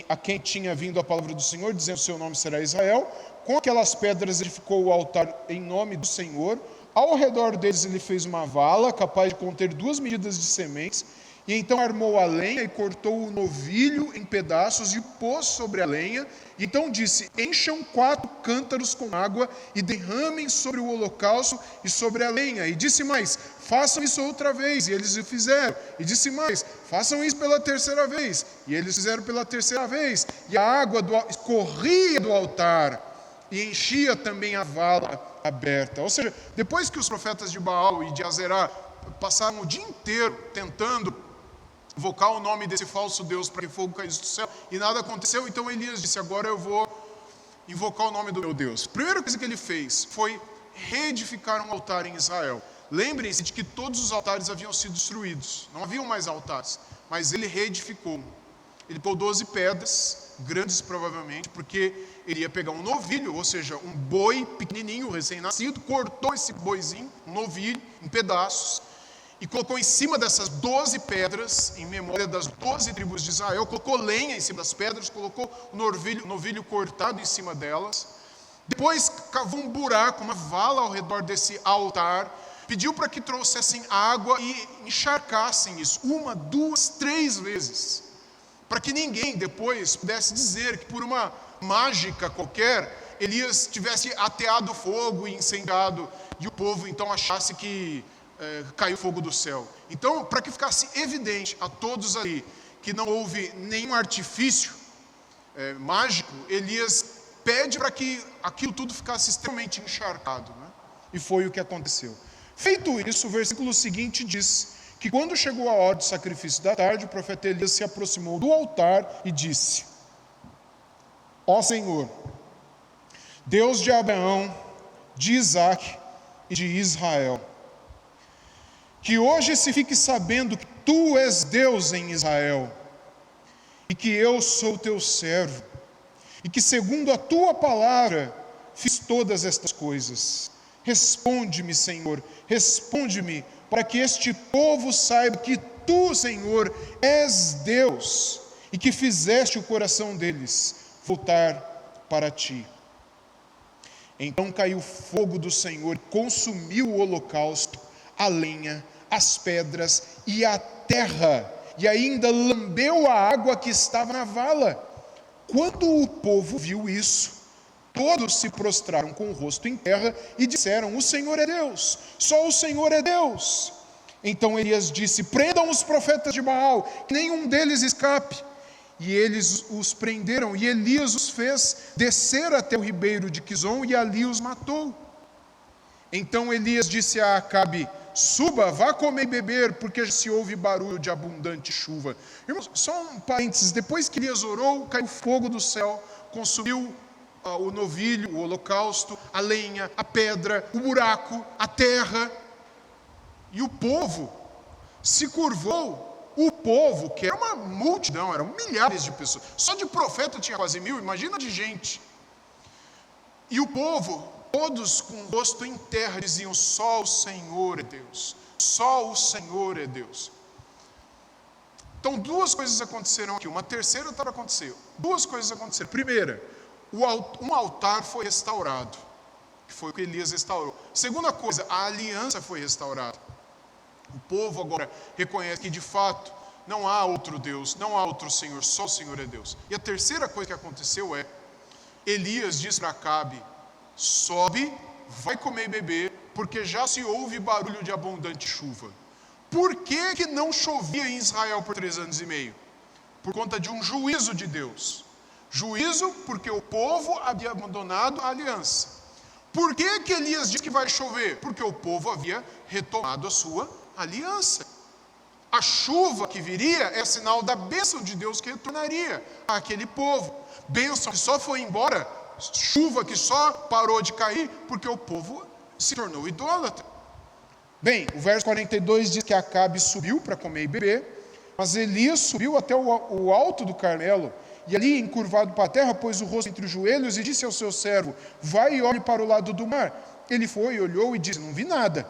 a quem tinha vindo a palavra do Senhor, dizendo: seu nome será Israel. Com aquelas pedras edificou o altar em nome do Senhor. Ao redor deles ele fez uma vala, capaz de conter 2 medidas de sementes, e então armou a lenha e cortou o novilho em pedaços e o pôs sobre a lenha. E então disse: encham 4 cântaros com água e derramem sobre o holocausto e sobre a lenha. E disse mais: façam isso outra vez. E eles o fizeram. E disse mais: façam isso pela terceira vez. E eles fizeram pela terceira vez. E a água escorria do altar e enchia também a vala aberta. Ou seja, depois que os profetas de Baal e de Azerá passaram o dia inteiro tentando invocar o nome desse falso Deus para que fogo caísse do céu, e nada aconteceu, então Elias disse: agora eu vou invocar o nome do meu Deus. A primeira coisa que ele fez foi reedificar um altar em Israel. Lembrem-se de que todos os altares haviam sido destruídos, não haviam mais altares, mas ele reedificou. Ele pôs 12 pedras, grandes provavelmente, porque ele ia pegar um novilho, ou seja, um boi pequenininho, recém-nascido, cortou esse boizinho, um novilho, em pedaços, e colocou em cima dessas 12 pedras, em memória das 12 tribos de Israel, colocou lenha em cima das pedras, colocou o novilho cortado em cima delas. Depois cavou um buraco, uma vala ao redor desse altar, pediu para que trouxessem água e encharcassem isso, 1, 2, 3 vezes, para que ninguém depois pudesse dizer que por uma mágica qualquer, Elias tivesse ateado fogo e incendiado, e o povo então achasse que caiu fogo do céu. Então, para que ficasse evidente a todos ali que não houve nenhum artifício mágico, Elias pede para que aquilo tudo ficasse extremamente encharcado, né? E foi o que aconteceu. Feito isso, o versículo seguinte diz que quando chegou a hora do sacrifício da tarde, o profeta Elias se aproximou do altar e disse: ó Senhor, Deus de Abraão, de Isaque e de Israel, que hoje se fique sabendo que tu és Deus em Israel, e que eu sou teu servo, e que segundo a tua palavra fiz todas estas coisas. Responde-me, Senhor, responde-me, para que este povo saiba que tu, Senhor, és Deus, e que fizeste o coração deles voltar para ti. Então caiu fogo do Senhor e consumiu o holocausto, a lenha, as pedras e a terra, e ainda lambeu a água que estava na vala. Quando o povo viu isso, todos se prostraram com o rosto em terra e disseram: o Senhor é Deus, só o Senhor é Deus. Então Elias disse: prendam os profetas de Baal, que nenhum deles escape. E eles os prenderam, e Elias os fez descer até o ribeiro de Quizon, e ali os matou. Então Elias disse a Acabe: suba, vá comer e beber, porque já se ouve barulho de abundante chuva. Irmãos, só um parênteses: depois que Elias orou, caiu fogo do céu, consumiu o novilho, o holocausto, a lenha, a pedra, o buraco, a terra, e o povo se curvou. O povo, que era uma multidão, eram milhares de pessoas, só de profeta tinha quase 1000, imagina de gente. E o povo, todos com o rosto em terra, diziam: só o Senhor é Deus, só o Senhor é Deus. Então 2 coisas aconteceram aqui, uma terceira está para acontecer. 2 coisas aconteceram. Primeira, um altar foi restaurado, que foi o que Elias restaurou. Segunda coisa, a aliança foi restaurada. O povo agora reconhece que de fato não há outro Deus, não há outro Senhor, só o Senhor é Deus. E a terceira coisa que aconteceu é, Elias diz para Acabe: sobe, vai comer e beber, porque já se ouve barulho de abundante chuva. Por que não chovia em Israel por 3 anos e meio? Por conta de um juízo de Deus. Juízo porque o povo havia abandonado a aliança. Por que Elias diz que vai chover? Porque o povo havia retomado a sua aliança. A chuva que viria é sinal da bênção de Deus que retornaria àquele povo. Bênção que só foi embora, chuva que só parou de cair porque o povo se tornou idólatra. Bem, o verso 42 diz que Acabe subiu para comer e beber, mas Elias subiu até o alto do Carmelo, e ali, encurvado para a terra, pôs o rosto entre os joelhos e disse ao seu servo: vai e olhe para o lado do mar. Ele foi, olhou e disse: não vi nada.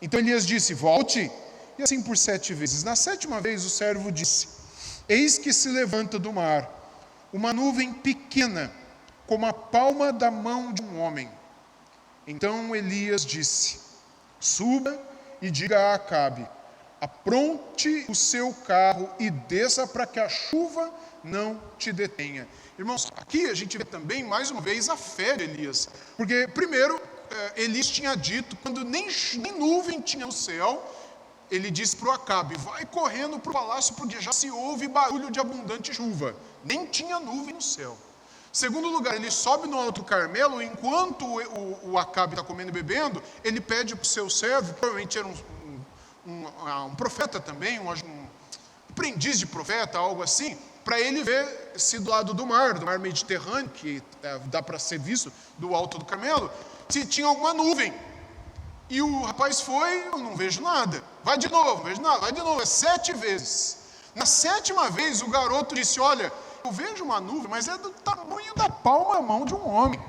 Então Elias disse: volte. E assim por 7 vezes. Na 7ª vez o servo disse: eis que se levanta do mar uma nuvem pequena, como a palma da mão de um homem. Então Elias disse: suba e diga a Acabe: apronte o seu carro e desça para que a chuva não te detenha. Irmãos, aqui a gente vê também, mais uma vez, a fé de Elias. Porque, primeiro, Elias tinha dito, quando nem nuvem tinha no céu, ele disse para o Acabe: vai correndo para o palácio, porque já se ouve barulho de abundante chuva. Nem tinha nuvem no céu. Segundo lugar, ele sobe no Alto Carmelo, enquanto o Acabe está comendo e bebendo, ele pede para o seu servo, provavelmente era um profeta também, um aprendiz de profeta, algo assim, para ele ver se do lado do mar Mediterrâneo, que dá para ser visto do Alto do Carmelo, se tinha alguma nuvem. E o rapaz foi: eu não vejo nada. Vai de novo, não vejo nada. Vai de novo, 7 vezes. Na 7ª vez, o garoto disse: olha, eu vejo uma nuvem, mas é do tamanho da palma da mão de um homem.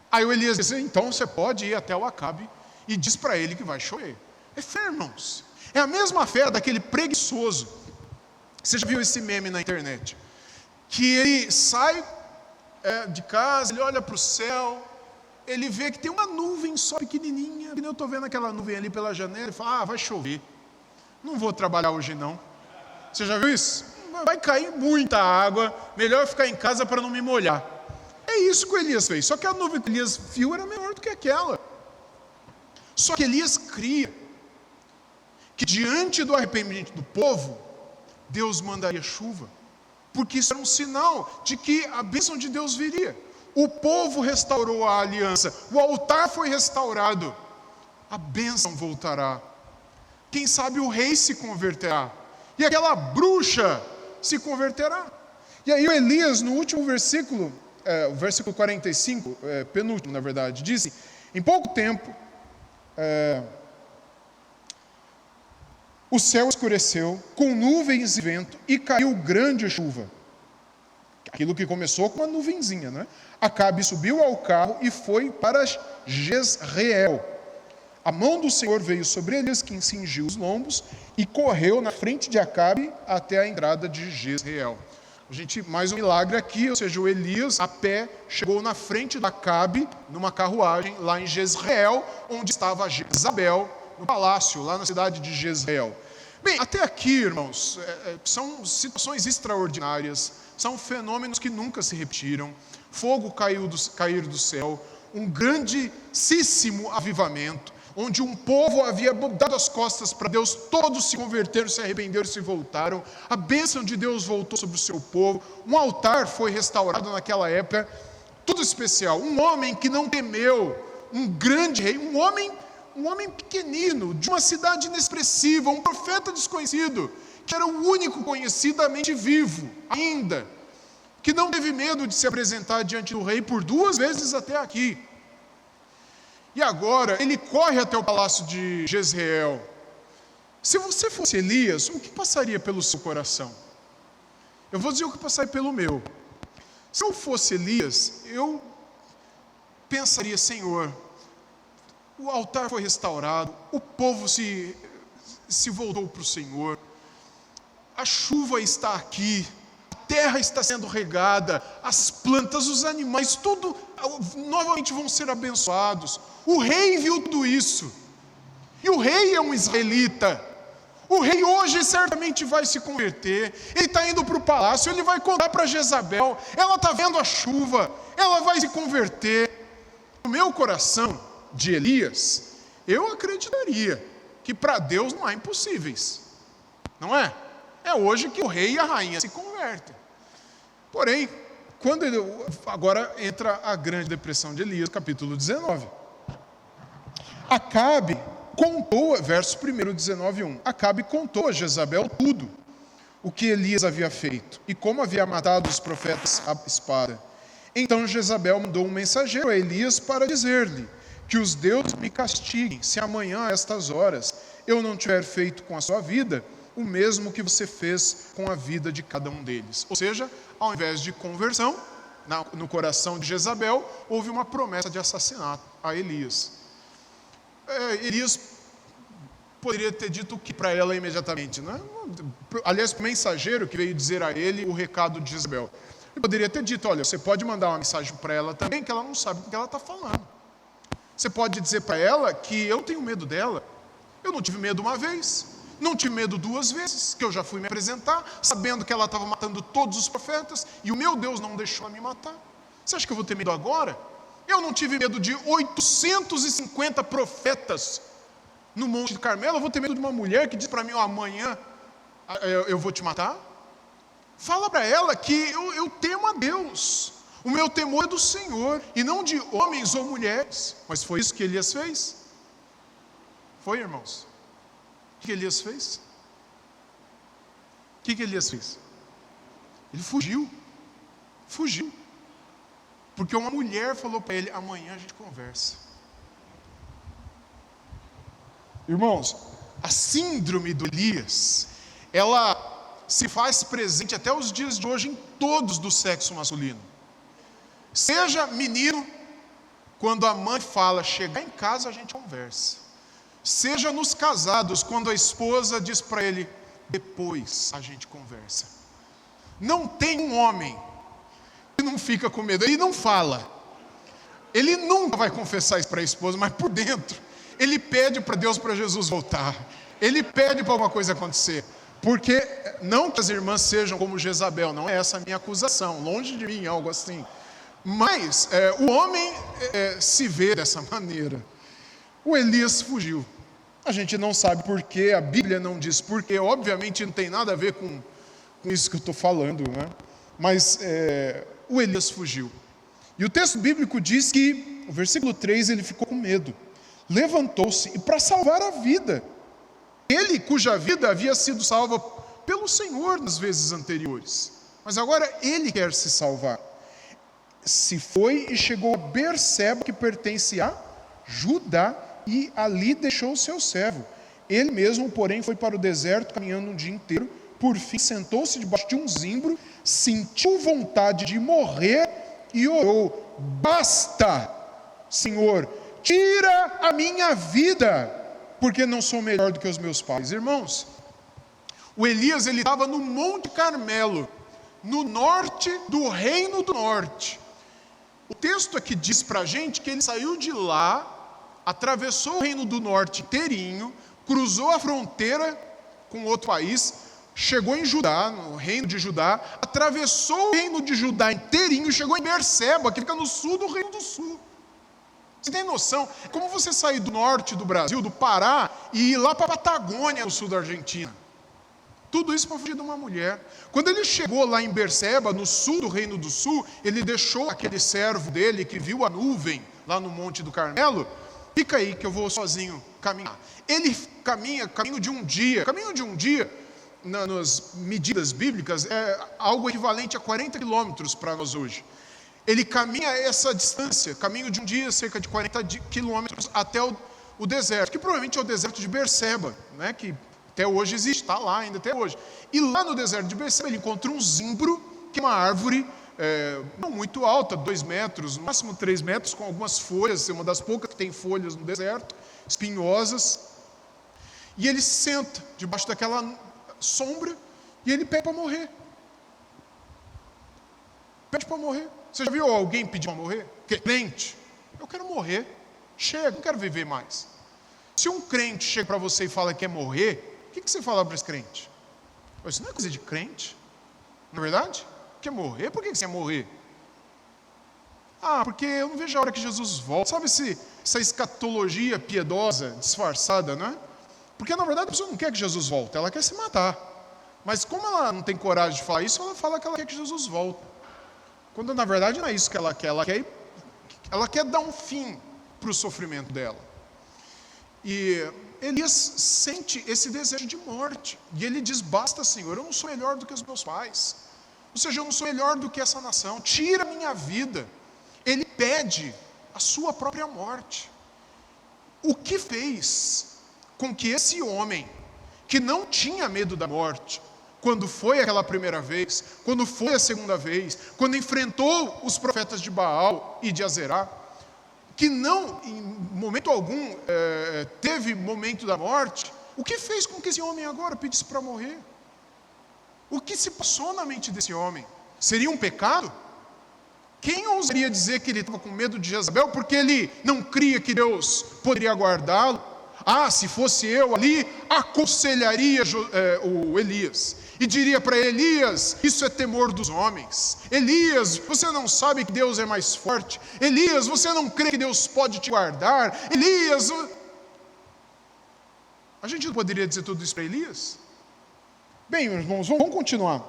Aí o Elias disse: então você pode ir até o Acabe e diz para ele que vai chover. É fé, irmãos. É a mesma fé daquele preguiçoso. Você já viu esse meme na internet? Que ele sai de casa, ele olha para o céu, ele vê que tem uma nuvem só pequenininha, que nem eu estou vendo aquela nuvem ali pela janela, e fala: vai chover, não vou trabalhar hoje não. Você já viu isso? Vai cair muita água, melhor ficar em casa para não me molhar. É isso que Elias fez, só que a nuvem que Elias viu era menor do que aquela. Só que Elias cria que diante do arrependimento do povo, Deus mandaria chuva, porque isso era um sinal de que a bênção de Deus viria. O povo restaurou a aliança, o altar foi restaurado, a bênção voltará. Quem sabe o rei se converterá, e aquela bruxa se converterá. E aí o Elias, no último versículo, o versículo 45, penúltimo na verdade, disse: em pouco tempo, o céu escureceu, com nuvens e vento, e caiu grande chuva. Aquilo que começou com uma nuvenzinha, né? Acabe subiu ao carro e foi para Jezreel. A mão do Senhor veio sobre Elias, que cingiu os lombos, e correu na frente de Acabe até a entrada de Jezreel. Mais um milagre aqui, ou seja, o Elias, a pé, chegou na frente de Acabe, numa carruagem, lá em Jezreel, onde estava Jezabel, no palácio, lá na cidade de Jezreel. Bem, até aqui, irmãos, são situações extraordinárias, são fenômenos que nunca se repetiram. Fogo cair do céu, um grandíssimo avivamento, onde um povo havia dado as costas para Deus, todos se converteram, se arrependeram e se voltaram. A bênção de Deus voltou sobre o seu povo, um altar foi restaurado naquela época, tudo especial. Um homem que não temeu, um grande rei, um homem pequenino, de uma cidade inexpressiva, um profeta desconhecido, que era o único conhecidamente vivo ainda, que não teve medo de se apresentar diante do rei por 2 vezes até aqui. E agora ele corre até o palácio de Jezreel. Se você fosse Elias, o que passaria pelo seu coração? Eu vou dizer o que passaria pelo meu. Se eu fosse Elias, eu pensaria: Senhor, o altar foi restaurado, o povo se voltou para o Senhor, a chuva está aqui, a terra está sendo regada, as plantas, os animais, tudo novamente vão ser abençoados. O rei viu tudo isso, e o rei é um israelita. O rei hoje certamente vai se converter, ele está indo para o palácio, ele vai contar para Jezabel, ela está vendo a chuva, ela vai se converter. No meu coração de Elias, eu acreditaria que para Deus não há impossíveis, não é? É hoje que o rei e a rainha se convertem. Porém, agora entra a grande depressão de Elias, capítulo 19. Acabe contou, verso 1, 19:1. Acabe contou a Jezabel tudo o que Elias havia feito e como havia matado os profetas à espada. Então Jezabel mandou um mensageiro a Elias para dizer-lhe: que os deuses me castiguem, se amanhã a estas horas eu não tiver feito com a sua vida o mesmo que você fez com a vida de cada um deles. Ou seja, ao invés de conversão no coração de Jezabel, houve uma promessa de assassinato a Elias. Elias poderia ter dito o que para ela imediatamente, né? Aliás, o mensageiro que veio dizer a ele o recado de Jezabel, ele poderia ter dito: olha, você pode mandar uma mensagem para ela também, que ela não sabe o que ela está falando. Você pode dizer para ela que eu tenho medo dela. Eu não tive medo uma vez, não tive medo 2 vezes, que eu já fui me apresentar, sabendo que ela estava matando todos os profetas, e o meu Deus não deixou ela me matar. Você acha que eu vou ter medo agora? Eu não tive medo de 850 profetas no Monte do Carmelo, eu vou ter medo de uma mulher que diz para mim: amanhã eu vou te matar? Fala para ela que eu temo a Deus, o meu temor é do Senhor, e não de homens ou mulheres. Mas foi isso que Elias fez? Foi, irmãos? O que Elias fez? O que Elias fez? Ele fugiu. Porque uma mulher falou para ele: amanhã a gente conversa. Irmãos, a síndrome do Elias, ela se faz presente até os dias de hoje em todos do sexo masculino. Seja menino, quando a mãe fala: chegar em casa a gente conversa. Seja nos casados, quando a esposa diz para ele: depois a gente conversa. Não tem um homem que não fica com medo, ele não fala. Ele nunca vai confessar isso para a esposa, mas por dentro ele pede para Deus, para Jesus voltar. Ele pede para alguma coisa acontecer. Porque, não que as irmãs sejam como Jezabel, não é essa a minha acusação, longe de mim, algo assim. Mas o homem se vê dessa maneira. O Elias fugiu. A gente não sabe porquê, a Bíblia não diz porquê, obviamente não tem nada a ver com isso que eu estou falando, né? Mas o Elias fugiu. E o texto bíblico diz que, no versículo 3, ele ficou com medo. Levantou-se e, para salvar a vida, ele cuja vida havia sido salva pelo Senhor nas vezes anteriores, mas agora ele quer se salvar. Se foi e chegou a Berseba, que pertence a Judá, e ali deixou o seu servo. Ele mesmo, porém, foi para o deserto caminhando um dia inteiro. Por fim, sentou-se debaixo de um zimbro, sentiu vontade de morrer e orou: basta, Senhor, tira a minha vida, porque não sou melhor do que os meus pais. Irmãos, o Elias, ele estava no Monte Carmelo, no norte do Reino do Norte. O texto aqui diz para a gente que ele saiu de lá, atravessou o Reino do Norte inteirinho, cruzou a fronteira com outro país, chegou em Judá, no Reino de Judá, atravessou o Reino de Judá inteirinho e chegou em Berseba, que fica no sul do Reino do Sul. Você tem noção? É como você sair do norte do Brasil, do Pará, e ir lá para a Patagônia, no sul da Argentina. Tudo isso para fugir de uma mulher. Quando ele chegou lá em Berseba, no sul do Reino do Sul, ele deixou aquele servo dele que viu a nuvem lá no Monte do Carmelo: fica aí que eu vou sozinho caminhar. Ele caminho de um dia, nas medidas bíblicas, é algo equivalente a 40 quilômetros para nós hoje. Ele caminha essa distância, caminho de um dia, cerca de 40 quilômetros, até o deserto, que provavelmente é o deserto de Berseba, né, que até hoje existe, está lá ainda até hoje. E lá no deserto de Berseba ele encontra um zimbro, que é uma árvore não muito alta, 2 metros, no máximo 3 metros, com algumas folhas, é uma das poucas que tem folhas no deserto, espinhosas. E ele se senta debaixo daquela sombra e ele pede para morrer. Pede para morrer. Você já viu alguém pedir para morrer? Que é crente? Eu quero morrer. Chega, não quero viver mais. Se um crente chega para você e fala que quer morrer, o que você fala para esse crente? Isso não é coisa de crente. Não é verdade? Quer morrer? Por que você quer morrer? Porque eu não vejo a hora que Jesus volta. Sabe essa escatologia piedosa, disfarçada, não é? Porque na verdade a pessoa não quer que Jesus volte, ela quer se matar. Mas como ela não tem coragem de falar isso, ela fala que ela quer que Jesus volte. Quando na verdade não é isso que ela quer dar um fim para o sofrimento dela. E Elias sente esse desejo de morte. E ele diz: basta, Senhor, eu não sou melhor do que os meus pais. Ou seja, eu não sou melhor do que essa nação. Tira a minha vida. Ele pede a sua própria morte. O que fez com que esse homem, que não tinha medo da morte, quando foi aquela primeira vez, quando foi a segunda vez, quando enfrentou os profetas de Baal e de Azerá, que não, em momento algum, teve momento da morte, o que fez com que esse homem agora pedisse para morrer? O que se passou na mente desse homem? Seria um pecado? Quem ousaria dizer que ele estava com medo de Jezabel porque ele não cria que Deus poderia guardá-lo? Ah, se fosse eu ali, aconselharia o Elias e diria para Elias: isso é temor dos homens. Elias, você não sabe que Deus é mais forte. Elias, você não crê que Deus pode te guardar. Elias, a gente não poderia dizer tudo isso para Elias? Bem, meus irmãos, vamos continuar.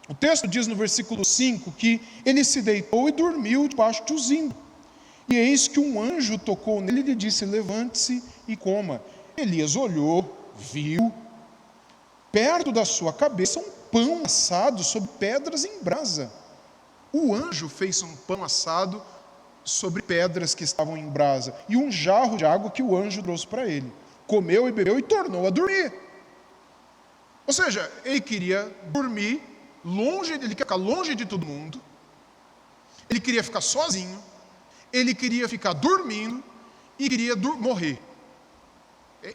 O texto diz no versículo 5 que ele se deitou e dormiu debaixo de um zimbro. E eis que um anjo tocou nele e lhe disse: levante-se e coma. Elias olhou, viu, perto da sua cabeça, um pão assado sobre pedras em brasa. O anjo fez um pão assado sobre pedras que estavam em brasa, e um jarro de água que o anjo trouxe para ele. Comeu e bebeu e tornou a dormir. Ou seja, ele queria dormir longe, ele queria ficar longe de todo mundo, ele queria ficar sozinho, ele queria ficar dormindo e queria morrer.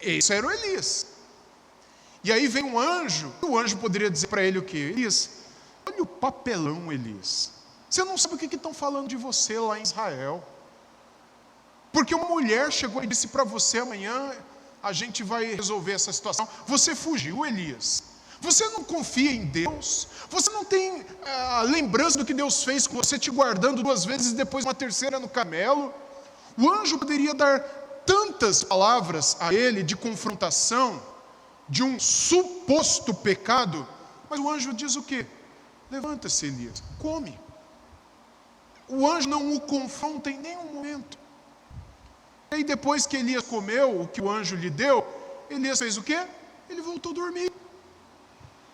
Esse era o Elias. E aí vem um anjo, e o anjo poderia dizer para ele o quê? Elias, olha o papelão, Elias. Você não sabe o que estão falando de você lá em Israel. Porque uma mulher chegou e disse para você: amanhã a gente vai resolver essa situação. Você fugiu, Elias. Você não confia em Deus. Você não tem a lembrança do que Deus fez com você, te guardando 2 vezes e depois uma terceira no camelo. O anjo poderia dar tantas palavras a ele de confrontação, de um suposto pecado, mas o anjo diz o quê? Levanta-se, Elias, come. O anjo não o confronta em nenhum momento. E aí depois que Elias comeu o que o anjo lhe deu, Elias fez o quê? Ele voltou a dormir.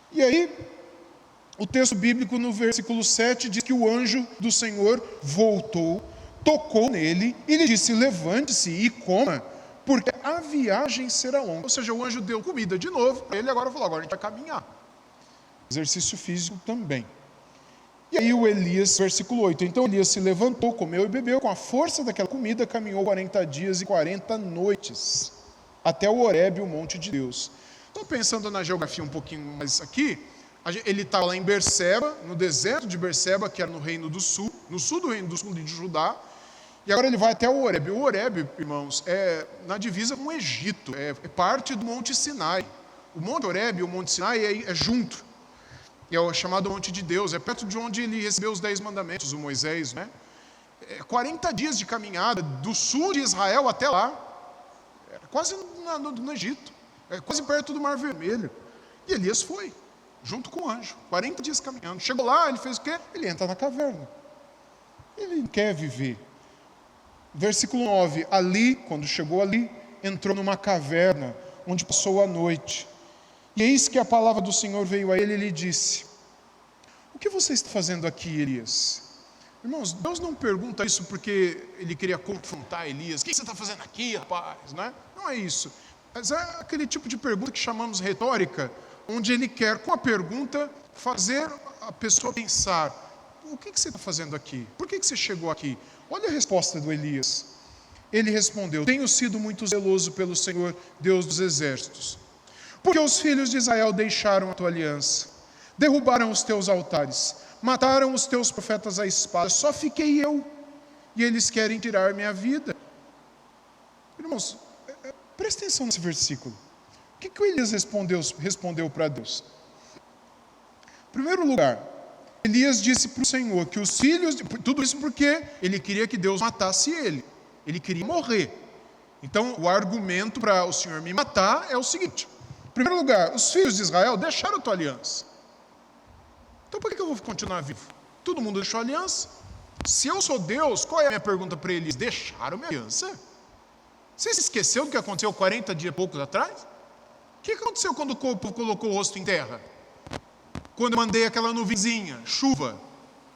E aí, o texto bíblico no versículo 7 diz que o anjo do Senhor voltou, tocou nele e lhe disse: levante-se e coma, porque a viagem será longa. Ou seja, o anjo deu comida de novo para ele, agora falou: agora a gente vai caminhar. Exercício físico também. E aí o Elias, versículo 8, então Elias se levantou, comeu e bebeu, com a força daquela comida caminhou 40 dias e 40 noites, até o Horebe, o monte de Deus. Estou pensando na geografia um pouquinho mais aqui. Ele estava lá em Berseba, no deserto de Berseba, que era no Reino do Sul, no sul do Reino do Sul de Judá, e agora ele vai até o Horebe. O Horebe, irmãos, é na divisa com o Egito, é parte do Monte Sinai. O Monte Horebe e o Monte Sinai é junto, é o chamado Monte de Deus, é perto de onde ele recebeu os 10 mandamentos, o Moisés, né? 40 dias de caminhada do sul de Israel até lá, era quase no Egito. Quase perto do Mar Vermelho. E Elias foi, junto com o anjo, 40 dias caminhando. Chegou lá, ele fez o quê? Ele entra na caverna. Ele quer viver. Versículo 9, ali, quando chegou ali, entrou numa caverna, onde passou a noite. E eis que a palavra do Senhor veio a ele e lhe disse: o que você está fazendo aqui, Elias? Irmãos, Deus não pergunta isso porque ele queria confrontar Elias. O que você está fazendo aqui, rapaz? Não é isso. Mas é aquele tipo de pergunta que chamamos retórica, onde ele quer, com a pergunta, fazer a pessoa pensar: o que você está fazendo aqui? Por que você chegou aqui? Olha a resposta do Elias. Ele respondeu: tenho sido muito zeloso pelo Senhor, Deus dos exércitos, porque os filhos de Israel deixaram a tua aliança, derrubaram os teus altares, mataram os teus profetas à espada, só fiquei eu, e eles querem tirar minha vida. Irmãos, presta atenção nesse versículo. O que o Elias respondeu para Deus? Em primeiro lugar, Elias disse para o Senhor que os filhos... Tudo isso porque ele queria que Deus matasse ele. Ele queria morrer. Então, o argumento para o Senhor me matar é o seguinte: em primeiro lugar, os filhos de Israel deixaram a tua aliança. Então, por que eu vou continuar vivo? Todo mundo deixou a aliança. Se eu sou Deus, qual é a minha pergunta para eles? Deixaram minha aliança? Você se esqueceu do que aconteceu 40 dias e poucos atrás? O que aconteceu quando o povo colocou o rosto em terra? Quando eu mandei aquela nuvenzinha, chuva,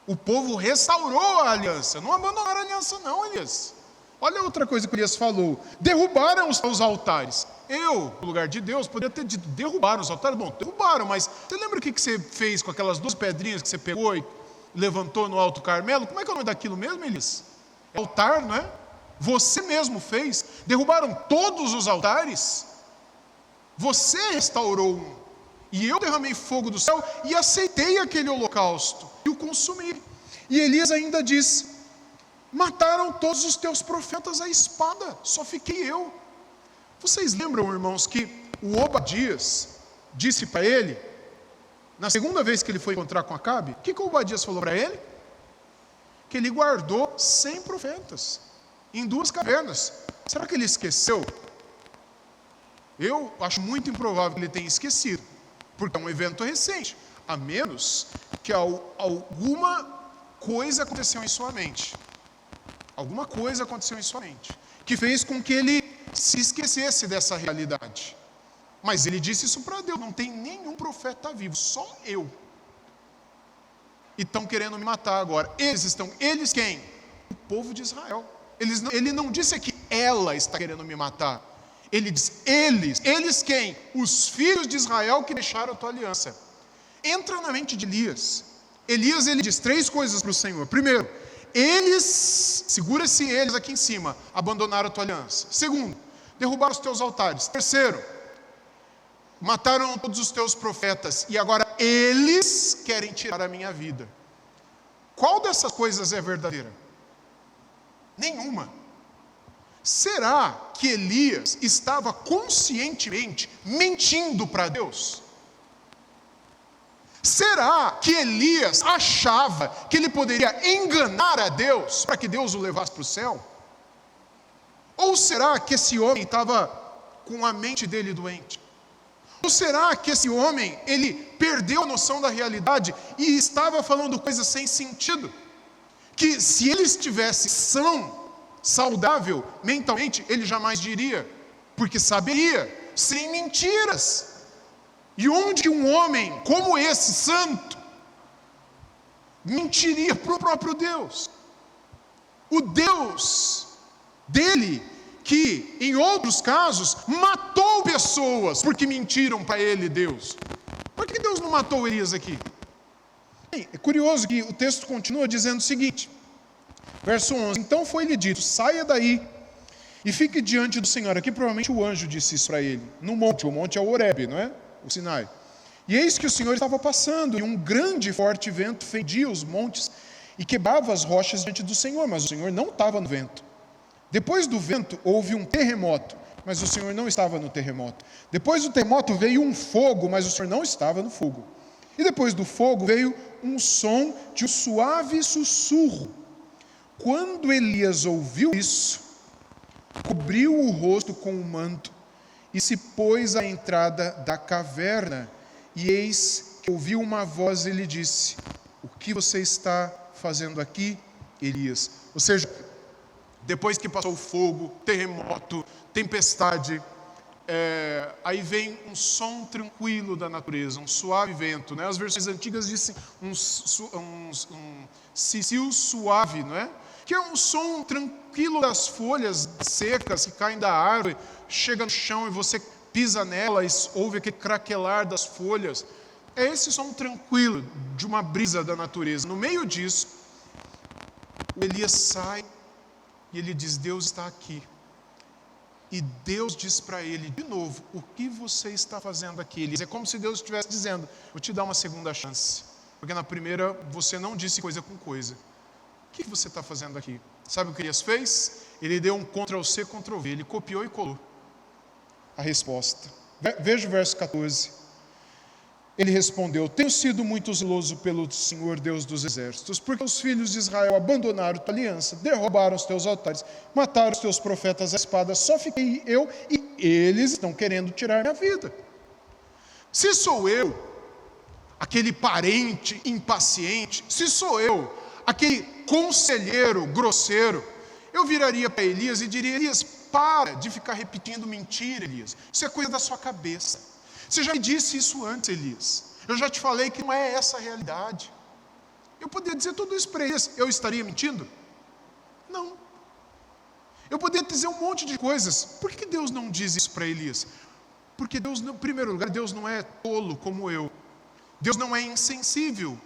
o povo restaurou a aliança. Não abandonaram a aliança não, Elias. Olha outra coisa que Elias falou: derrubaram os teus altares. Eu, no lugar de Deus, poderia ter dito, derrubaram os altares. Bom, derrubaram, mas você lembra o que você fez com aquelas 2 pedrinhas que você pegou e levantou no Alto Carmelo? Como é que é o nome daquilo mesmo, Elias? É altar, não é? Você mesmo fez. Derrubaram todos os altares. Você restaurou um. E eu derramei fogo do céu e aceitei aquele holocausto e o consumi. E Elias ainda diz, mataram todos os teus profetas à espada, só fiquei eu. Vocês lembram, irmãos, que o Obadias disse para ele, na segunda vez que ele foi encontrar com Acabe, o que o Obadias falou para ele? Que ele guardou 100 profetas em 2 cavernas. Será que ele esqueceu? Eu acho muito improvável que ele tenha esquecido, porque é um evento recente, a menos que alguma coisa aconteceu em sua mente. Alguma coisa aconteceu em sua mente, que fez com que ele se esquecesse dessa realidade. Mas ele disse isso para Deus, não tem nenhum profeta vivo, só eu. E estão querendo me matar agora. Eles quem? O povo de Israel. Ele não disse que ela está querendo me matar. Ele diz, eles quem? Os filhos de Israel que deixaram a tua aliança. Entra na mente de Elias. Elias, ele diz 3 coisas para o Senhor. Primeiro, segura-se eles aqui em cima, abandonaram a tua aliança. Segundo, derrubaram os teus altares. Terceiro, mataram todos os teus profetas e agora eles querem tirar a minha vida. Qual dessas coisas é verdadeira? Nenhuma. Será que Elias estava conscientemente mentindo para Deus? Será que Elias achava que ele poderia enganar a Deus para que Deus o levasse para o céu? Ou será que esse homem estava com a mente dele doente? Ou será que esse homem, ele perdeu a noção da realidade e estava falando coisas sem sentido? Que se ele estivesse saudável mentalmente, ele jamais diria, porque saberia, sem mentiras. E onde um homem como esse, santo, mentiria para o próprio Deus? O Deus dele, que em outros casos matou pessoas porque mentiram para ele, Deus. Por que Deus não matou Elias aqui? É curioso que o texto continua dizendo o seguinte, verso 11, então foi-lhe dito, saia daí e fique diante do Senhor. Aqui provavelmente o anjo disse isso para ele, no monte, o monte é o Horebe, não é? O Sinai. E eis que o Senhor estava passando, e um grande e forte vento fendia os montes e quebrava as rochas diante do Senhor, mas o Senhor não estava no vento. Depois do vento houve um terremoto, mas o Senhor não estava no terremoto. Depois do terremoto veio um fogo, mas o Senhor não estava no fogo. E depois do fogo veio um som de um suave sussurro. Quando Elias ouviu isso, cobriu o rosto com o manto e se pôs à entrada da caverna. E eis que ouviu uma voz e lhe disse, o que você está fazendo aqui, Elias? Ou seja, depois que passou o fogo, terremoto, tempestade, aí vem um som tranquilo da natureza, um suave vento, né? As versões antigas dizem um cicio suave, não é? Que é um som tranquilo das folhas secas que caem da árvore, chega no chão e você pisa nela e ouve aquele craquelar das folhas. É esse som tranquilo de uma brisa da natureza. No meio disso, o Elias sai e ele diz, Deus está aqui. E Deus diz para ele de novo, o que você está fazendo aqui, Elias? É como se Deus estivesse dizendo, vou te dar uma segunda chance. Porque na primeira você não disse coisa com coisa. O que você está fazendo aqui? Sabe o que Elias fez? Ele deu um Ctrl-C, Ctrl-V, ele copiou e colou a resposta. Veja o verso 14. Ele respondeu, tenho sido muito zeloso pelo Senhor Deus dos exércitos, porque os filhos de Israel abandonaram tua aliança, derrubaram os teus altares, mataram os teus profetas à espada, só fiquei eu e eles estão querendo tirar minha vida. Se sou eu, aquele parente impaciente, se sou eu, aquele conselheiro grosseiro, eu viraria para Elias e diria, Elias, para de ficar repetindo mentira, Elias. Isso é coisa da sua cabeça. Você já me disse isso antes, Elias. Eu já te falei que não é essa a realidade. Eu poderia dizer tudo isso para Elias. Eu estaria mentindo? Não. Eu poderia dizer um monte de coisas. Por que Deus não diz isso para Elias? Porque Deus, em primeiro lugar, Deus não é tolo como eu. Deus não é insensível,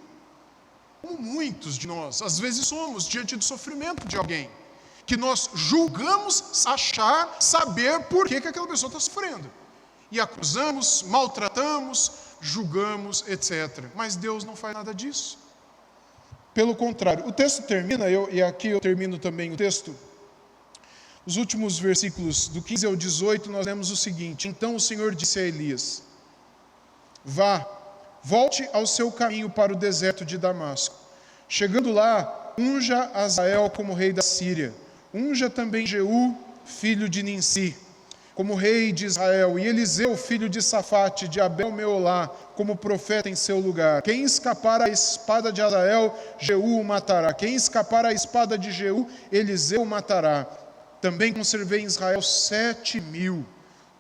como muitos de nós, às vezes somos, diante do sofrimento de alguém, que nós julgamos achar, saber por que aquela pessoa está sofrendo. E acusamos, maltratamos, julgamos, etc. Mas Deus não faz nada disso. Pelo contrário, o texto termina, e aqui eu termino também o texto. Os últimos versículos, do 15 ao 18, nós lemos o seguinte: Então o Senhor disse a Elias: Vá, volte ao seu caminho para o deserto de Damasco. Chegando lá, unja Azael como rei da Síria. Unja também Jeú, filho de Ninsi, como rei de Israel, e Eliseu, filho de Safate, de Abel-Meolá, como profeta em seu lugar. Quem escapar à espada de Azael, Jeú o matará. Quem escapar à espada de Jeú, Eliseu o matará. Também conservei em Israel 7.000,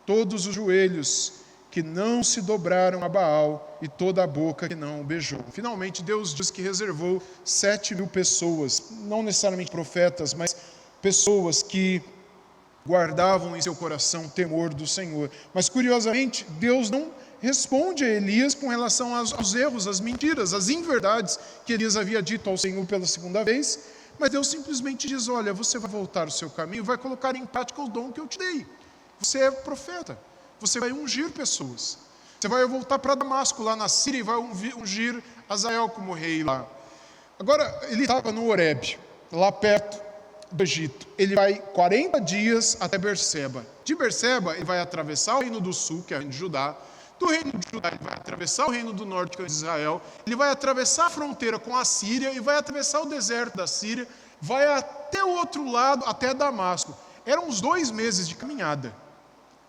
todos os joelhos que não se dobraram a Baal e toda a boca que não o beijou. Finalmente, Deus diz que reservou 7.000 pessoas, não necessariamente profetas, mas pessoas que guardavam em seu coração o temor do Senhor. Mas, curiosamente, Deus não responde a Elias com relação aos erros, às mentiras, às inverdades que Elias havia dito ao Senhor pela segunda vez. Mas Deus simplesmente diz: olha, você vai voltar o seu caminho, vai colocar em prática o dom que eu te dei. Você é profeta, você vai ungir pessoas. Você vai voltar para Damasco, lá na Síria, e vai ungir Azael como rei lá. Agora, ele estava no Horebe, lá perto do Egito. Ele vai 40 dias até Berseba. De Berseba, ele vai atravessar o reino do sul, que é o reino de Judá. Do reino de Judá, ele vai atravessar o reino do norte, que é Israel. Ele vai atravessar a fronteira com a Síria e vai atravessar o deserto da Síria. Vai até o outro lado, até Damasco. Eram uns 2 meses de caminhada,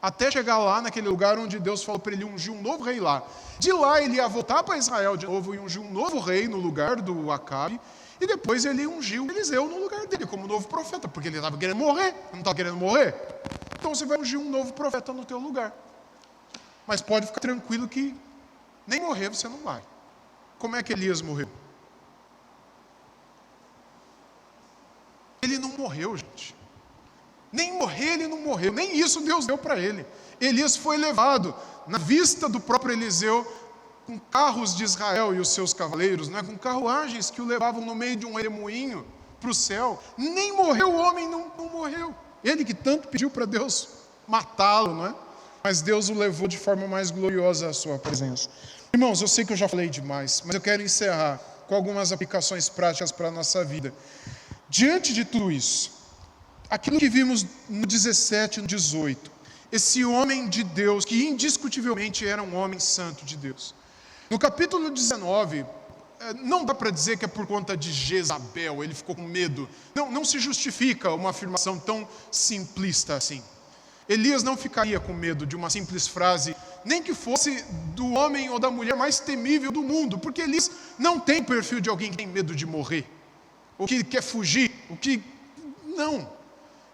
até chegar lá naquele lugar onde Deus falou para ele ungir um novo rei lá. De lá ele ia voltar para Israel de novo e ungir um novo rei no lugar do Acabe. E depois ele ungiu Eliseu no lugar dele como novo profeta, porque ele estava querendo morrer, não estava querendo morrer. Então você vai ungir um novo profeta no teu lugar. Mas pode ficar tranquilo que nem morrer você não vai. Como é que Elias morreu? Ele não morreu, gente. Nem morrer ele não morreu, nem isso Deus deu para ele. Elias foi levado na vista do próprio Eliseu, com carros de Israel e os seus cavaleiros, né, com carruagens que o levavam no meio de um redemoinho para o céu. Nem morreu o homem, não morreu. Ele que tanto pediu para Deus matá-lo, não é? Mas Deus o levou de forma mais gloriosa à sua presença. Irmãos, eu sei que eu já falei demais, mas eu quero encerrar com algumas aplicações práticas para a nossa vida. Diante de tudo isso, aquilo que vimos no 17 e no 18, esse homem de Deus, que indiscutivelmente era um homem santo de Deus. No capítulo 19, não dá para dizer que é por conta de Jezabel, ele ficou com medo. Não se justifica uma afirmação tão simplista assim. Elias não ficaria com medo de uma simples frase, nem que fosse do homem ou da mulher mais temível do mundo, porque Elias não tem perfil de alguém que tem medo de morrer, ou que quer fugir, não.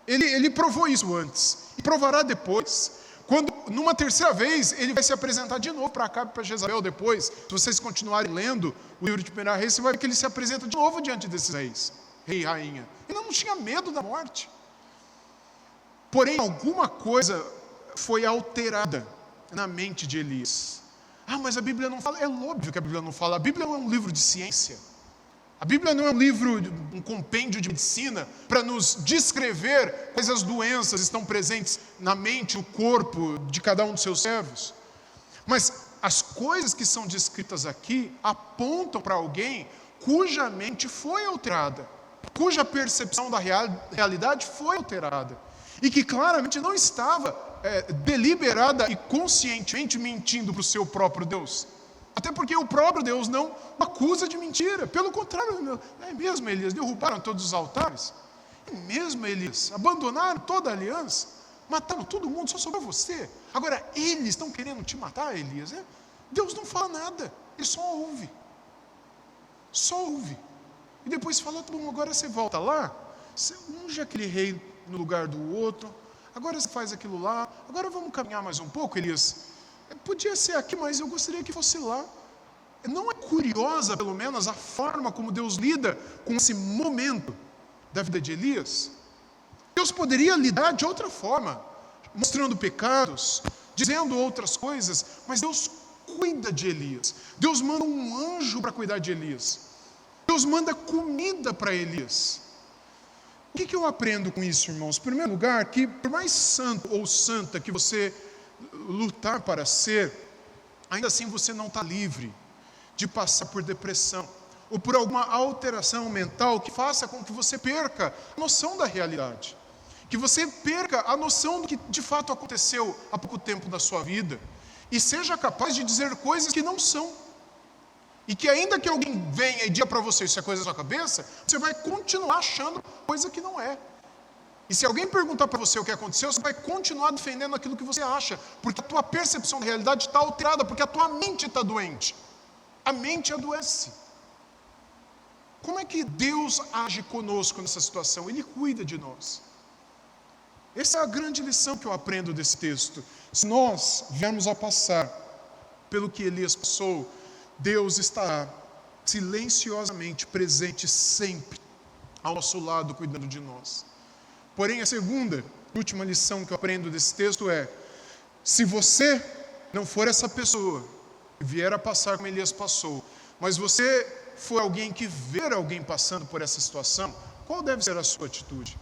Ele provou isso antes, e provará depois, quando numa terceira vez ele vai se apresentar de novo para Acabe e para Jezabel depois. Se vocês continuarem lendo o livro de 1 Reis, você vai ver que ele se apresenta de novo diante desses reis, rei e rainha. Ele não tinha medo da morte. Porém, alguma coisa foi alterada na mente de Elias. Mas a Bíblia não fala. É óbvio que a Bíblia não fala. A Bíblia não é um livro de ciência. A Bíblia não é um livro, um compêndio de medicina para nos descrever quais as doenças estão presentes na mente, no corpo de cada um dos seus servos. Mas as coisas que são descritas aqui apontam para alguém cuja mente foi alterada, cuja percepção da realidade foi alterada. E que claramente não estava deliberada e conscientemente mentindo para o seu próprio Deus. Até porque o próprio Deus não acusa de mentira. Pelo contrário, é mesmo, Elias, derrubaram todos os altares. É mesmo, Elias, abandonaram toda a aliança. Mataram todo mundo, só sobrou você. Agora, eles estão querendo te matar, Elias. Deus não fala nada, ele só ouve. Só ouve. E depois fala: tá bom, agora você volta lá, você unge aquele rei no lugar do outro, agora você faz aquilo lá, agora vamos caminhar mais um pouco, Elias. Podia ser aqui, mas eu gostaria que fosse lá. Não é curiosa, pelo menos, a forma como Deus lida com esse momento da vida de Elias? Deus poderia lidar de outra forma, mostrando pecados, dizendo outras coisas, mas Deus cuida de Elias. Deus manda um anjo para cuidar de Elias. Deus manda comida para Elias. O que eu aprendo com isso, irmãos? Em primeiro lugar, que por mais santo ou santa que você lutar para ser, ainda assim você não está livre de passar por depressão ou por alguma alteração mental que faça com que você perca a noção da realidade, que você perca a noção do que de fato aconteceu há pouco tempo da sua vida e seja capaz de dizer coisas que não são. E que ainda que alguém venha e diga para você isso é coisa da sua cabeça, você vai continuar achando coisa que não é. E se alguém perguntar para você o que aconteceu, você vai continuar defendendo aquilo que você acha, porque a tua percepção da realidade está alterada, porque a tua mente está doente. A mente adoece. Como é que Deus age conosco nessa situação? Ele cuida de nós. Essa é a grande lição que eu aprendo desse texto. Se nós viermos a passar pelo que Elias passou, Deus estará silenciosamente presente sempre ao nosso lado, cuidando de nós. Porém, a segunda e última lição que eu aprendo desse texto é: se você não for essa pessoa que vier a passar como Elias passou, mas você for alguém que ver alguém passando por essa situação, qual deve ser a sua atitude?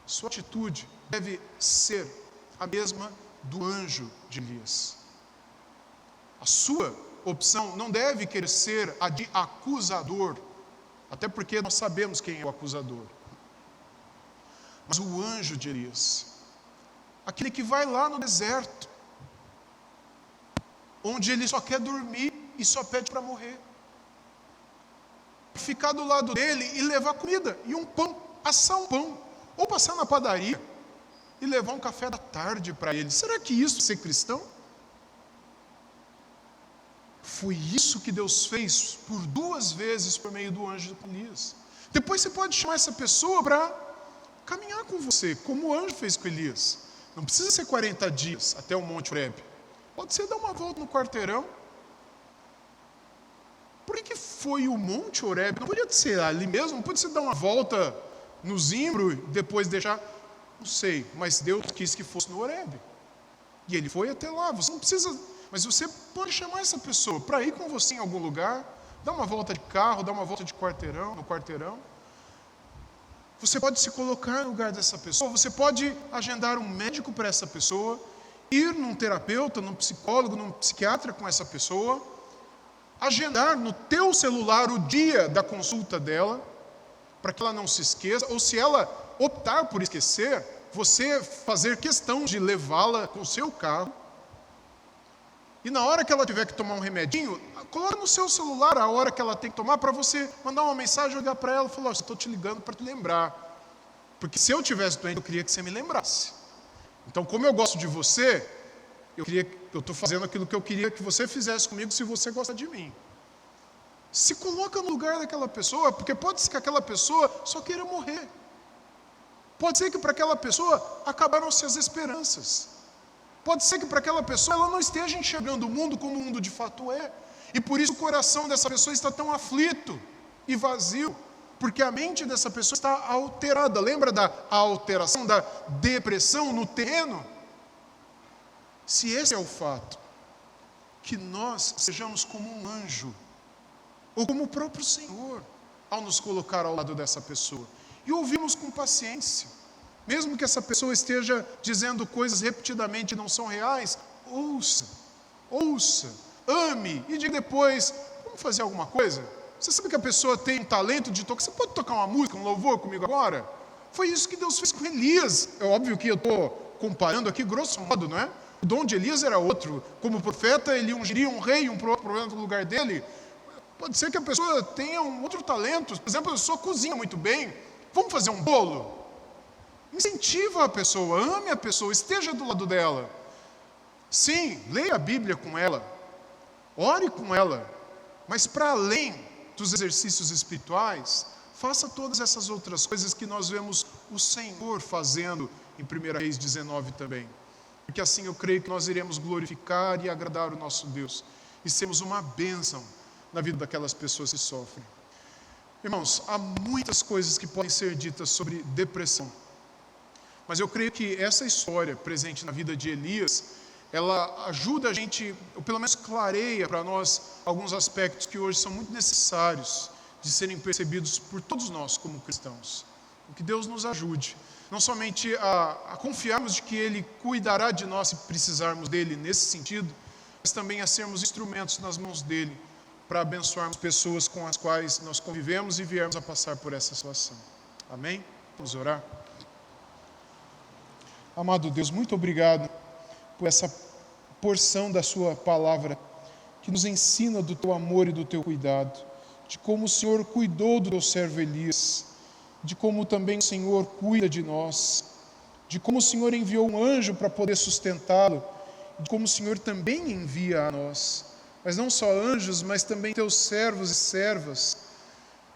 Sua atitude deve ser a mesma do anjo de Elias. A sua opção não deve querer ser a de acusador, até porque nós sabemos quem é o acusador. Mas o anjo de Elias, aquele que vai lá no deserto, onde ele só quer dormir e só pede para morrer, ficar do lado dele e levar comida e um pão, assar um pão, ou passar na padaria e levar um café da tarde para ele. Será que isso é ser cristão? Foi isso que Deus fez por 2 vezes por meio do anjo de Elias. Depois você pode chamar essa pessoa para caminhar com você, como o anjo fez com Elias. Não precisa ser 40 dias até o Monte Horebe. Pode ser dar uma volta no quarteirão. Por que foi o Monte Horebe? Não podia ser ali mesmo? Não podia ser dar uma volta no Zimbro e depois deixar? Não sei, mas Deus quis que fosse no Horebe. E ele foi até lá. Você não precisa... Mas você pode chamar essa pessoa para ir com você em algum lugar, dar uma volta de carro, dar uma volta de quarteirão, no quarteirão. Você pode se colocar no lugar dessa pessoa, você pode agendar um médico para essa pessoa, ir num terapeuta, num psicólogo, num psiquiatra com essa pessoa, agendar no teu celular o dia da consulta dela, para que ela não se esqueça, ou se ela optar por esquecer, você fazer questão de levá-la com o seu carro. E na hora que ela tiver que tomar um remedinho, coloca no seu celular a hora que ela tem que tomar, para você mandar uma mensagem, jogar para ela e falar: estou te ligando para te lembrar. Porque se eu tivesse doente, eu queria que você me lembrasse. Então, como eu gosto de você, eu estou fazendo aquilo que eu queria que você fizesse comigo, se você gosta de mim. Se coloca no lugar daquela pessoa, porque pode ser que aquela pessoa só queira morrer. Pode ser que para aquela pessoa acabaram-se as esperanças. Pode ser que para aquela pessoa ela não esteja enxergando o mundo como o mundo de fato é. E por isso o coração dessa pessoa está tão aflito e vazio. Porque a mente dessa pessoa está alterada. Lembra da alteração, da depressão no terreno? Se esse é o fato, que nós sejamos como um anjo, ou como o próprio Senhor, ao nos colocar ao lado dessa pessoa. E ouvimos com paciência. Mesmo que essa pessoa esteja dizendo coisas repetidamente que não são reais, ouça, ame e diga depois: vamos fazer alguma coisa? Você sabe que a pessoa tem um talento de tocar, você pode tocar uma música, um louvor comigo agora? Foi isso que Deus fez com Elias. É óbvio que eu estou comparando aqui grosso modo, não é? O dom de Elias era outro. Como profeta, ele ungiria um rei, um profeta no lugar dele. Pode ser que a pessoa tenha um outro talento. Por exemplo, a pessoa cozinha muito bem. Vamos fazer um bolo? Incentiva a pessoa, ame a pessoa, esteja do lado dela. Sim, leia a Bíblia com ela, ore com ela, mas para além dos exercícios espirituais, faça todas essas outras coisas que nós vemos o Senhor fazendo em 1 Reis 19 também. Porque assim eu creio que nós iremos glorificar e agradar o nosso Deus e sermos uma bênção na vida daquelas pessoas que sofrem. Irmãos, há muitas coisas que podem ser ditas sobre depressão. Mas eu creio que essa história presente na vida de Elias, ela ajuda a gente, ou pelo menos clareia para nós alguns aspectos que hoje são muito necessários de serem percebidos por todos nós como cristãos. Que Deus nos ajude, não somente a confiarmos de que Ele cuidará de nós se precisarmos dEle nesse sentido, mas também a sermos instrumentos nas mãos dEle para abençoarmos pessoas com as quais nós convivemos e viermos a passar por essa situação. Amém? Vamos orar. Amado Deus, muito obrigado por essa porção da sua palavra que nos ensina do teu amor e do teu cuidado, de como o Senhor cuidou do teu servo Elias, de como também o Senhor cuida de nós, de como o Senhor enviou um anjo para poder sustentá-lo, de como o Senhor também envia a nós, mas não só anjos, mas também teus servos e servas,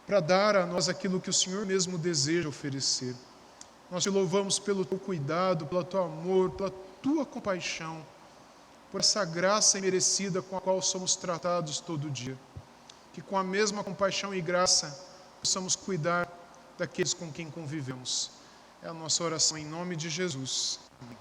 para dar a nós aquilo que o Senhor mesmo deseja oferecer. Nós te louvamos pelo teu cuidado, pelo teu amor, pela tua compaixão, por essa graça imerecida com a qual somos tratados todo dia. Que com a mesma compaixão e graça possamos cuidar daqueles com quem convivemos. É a nossa oração em nome de Jesus. Amém.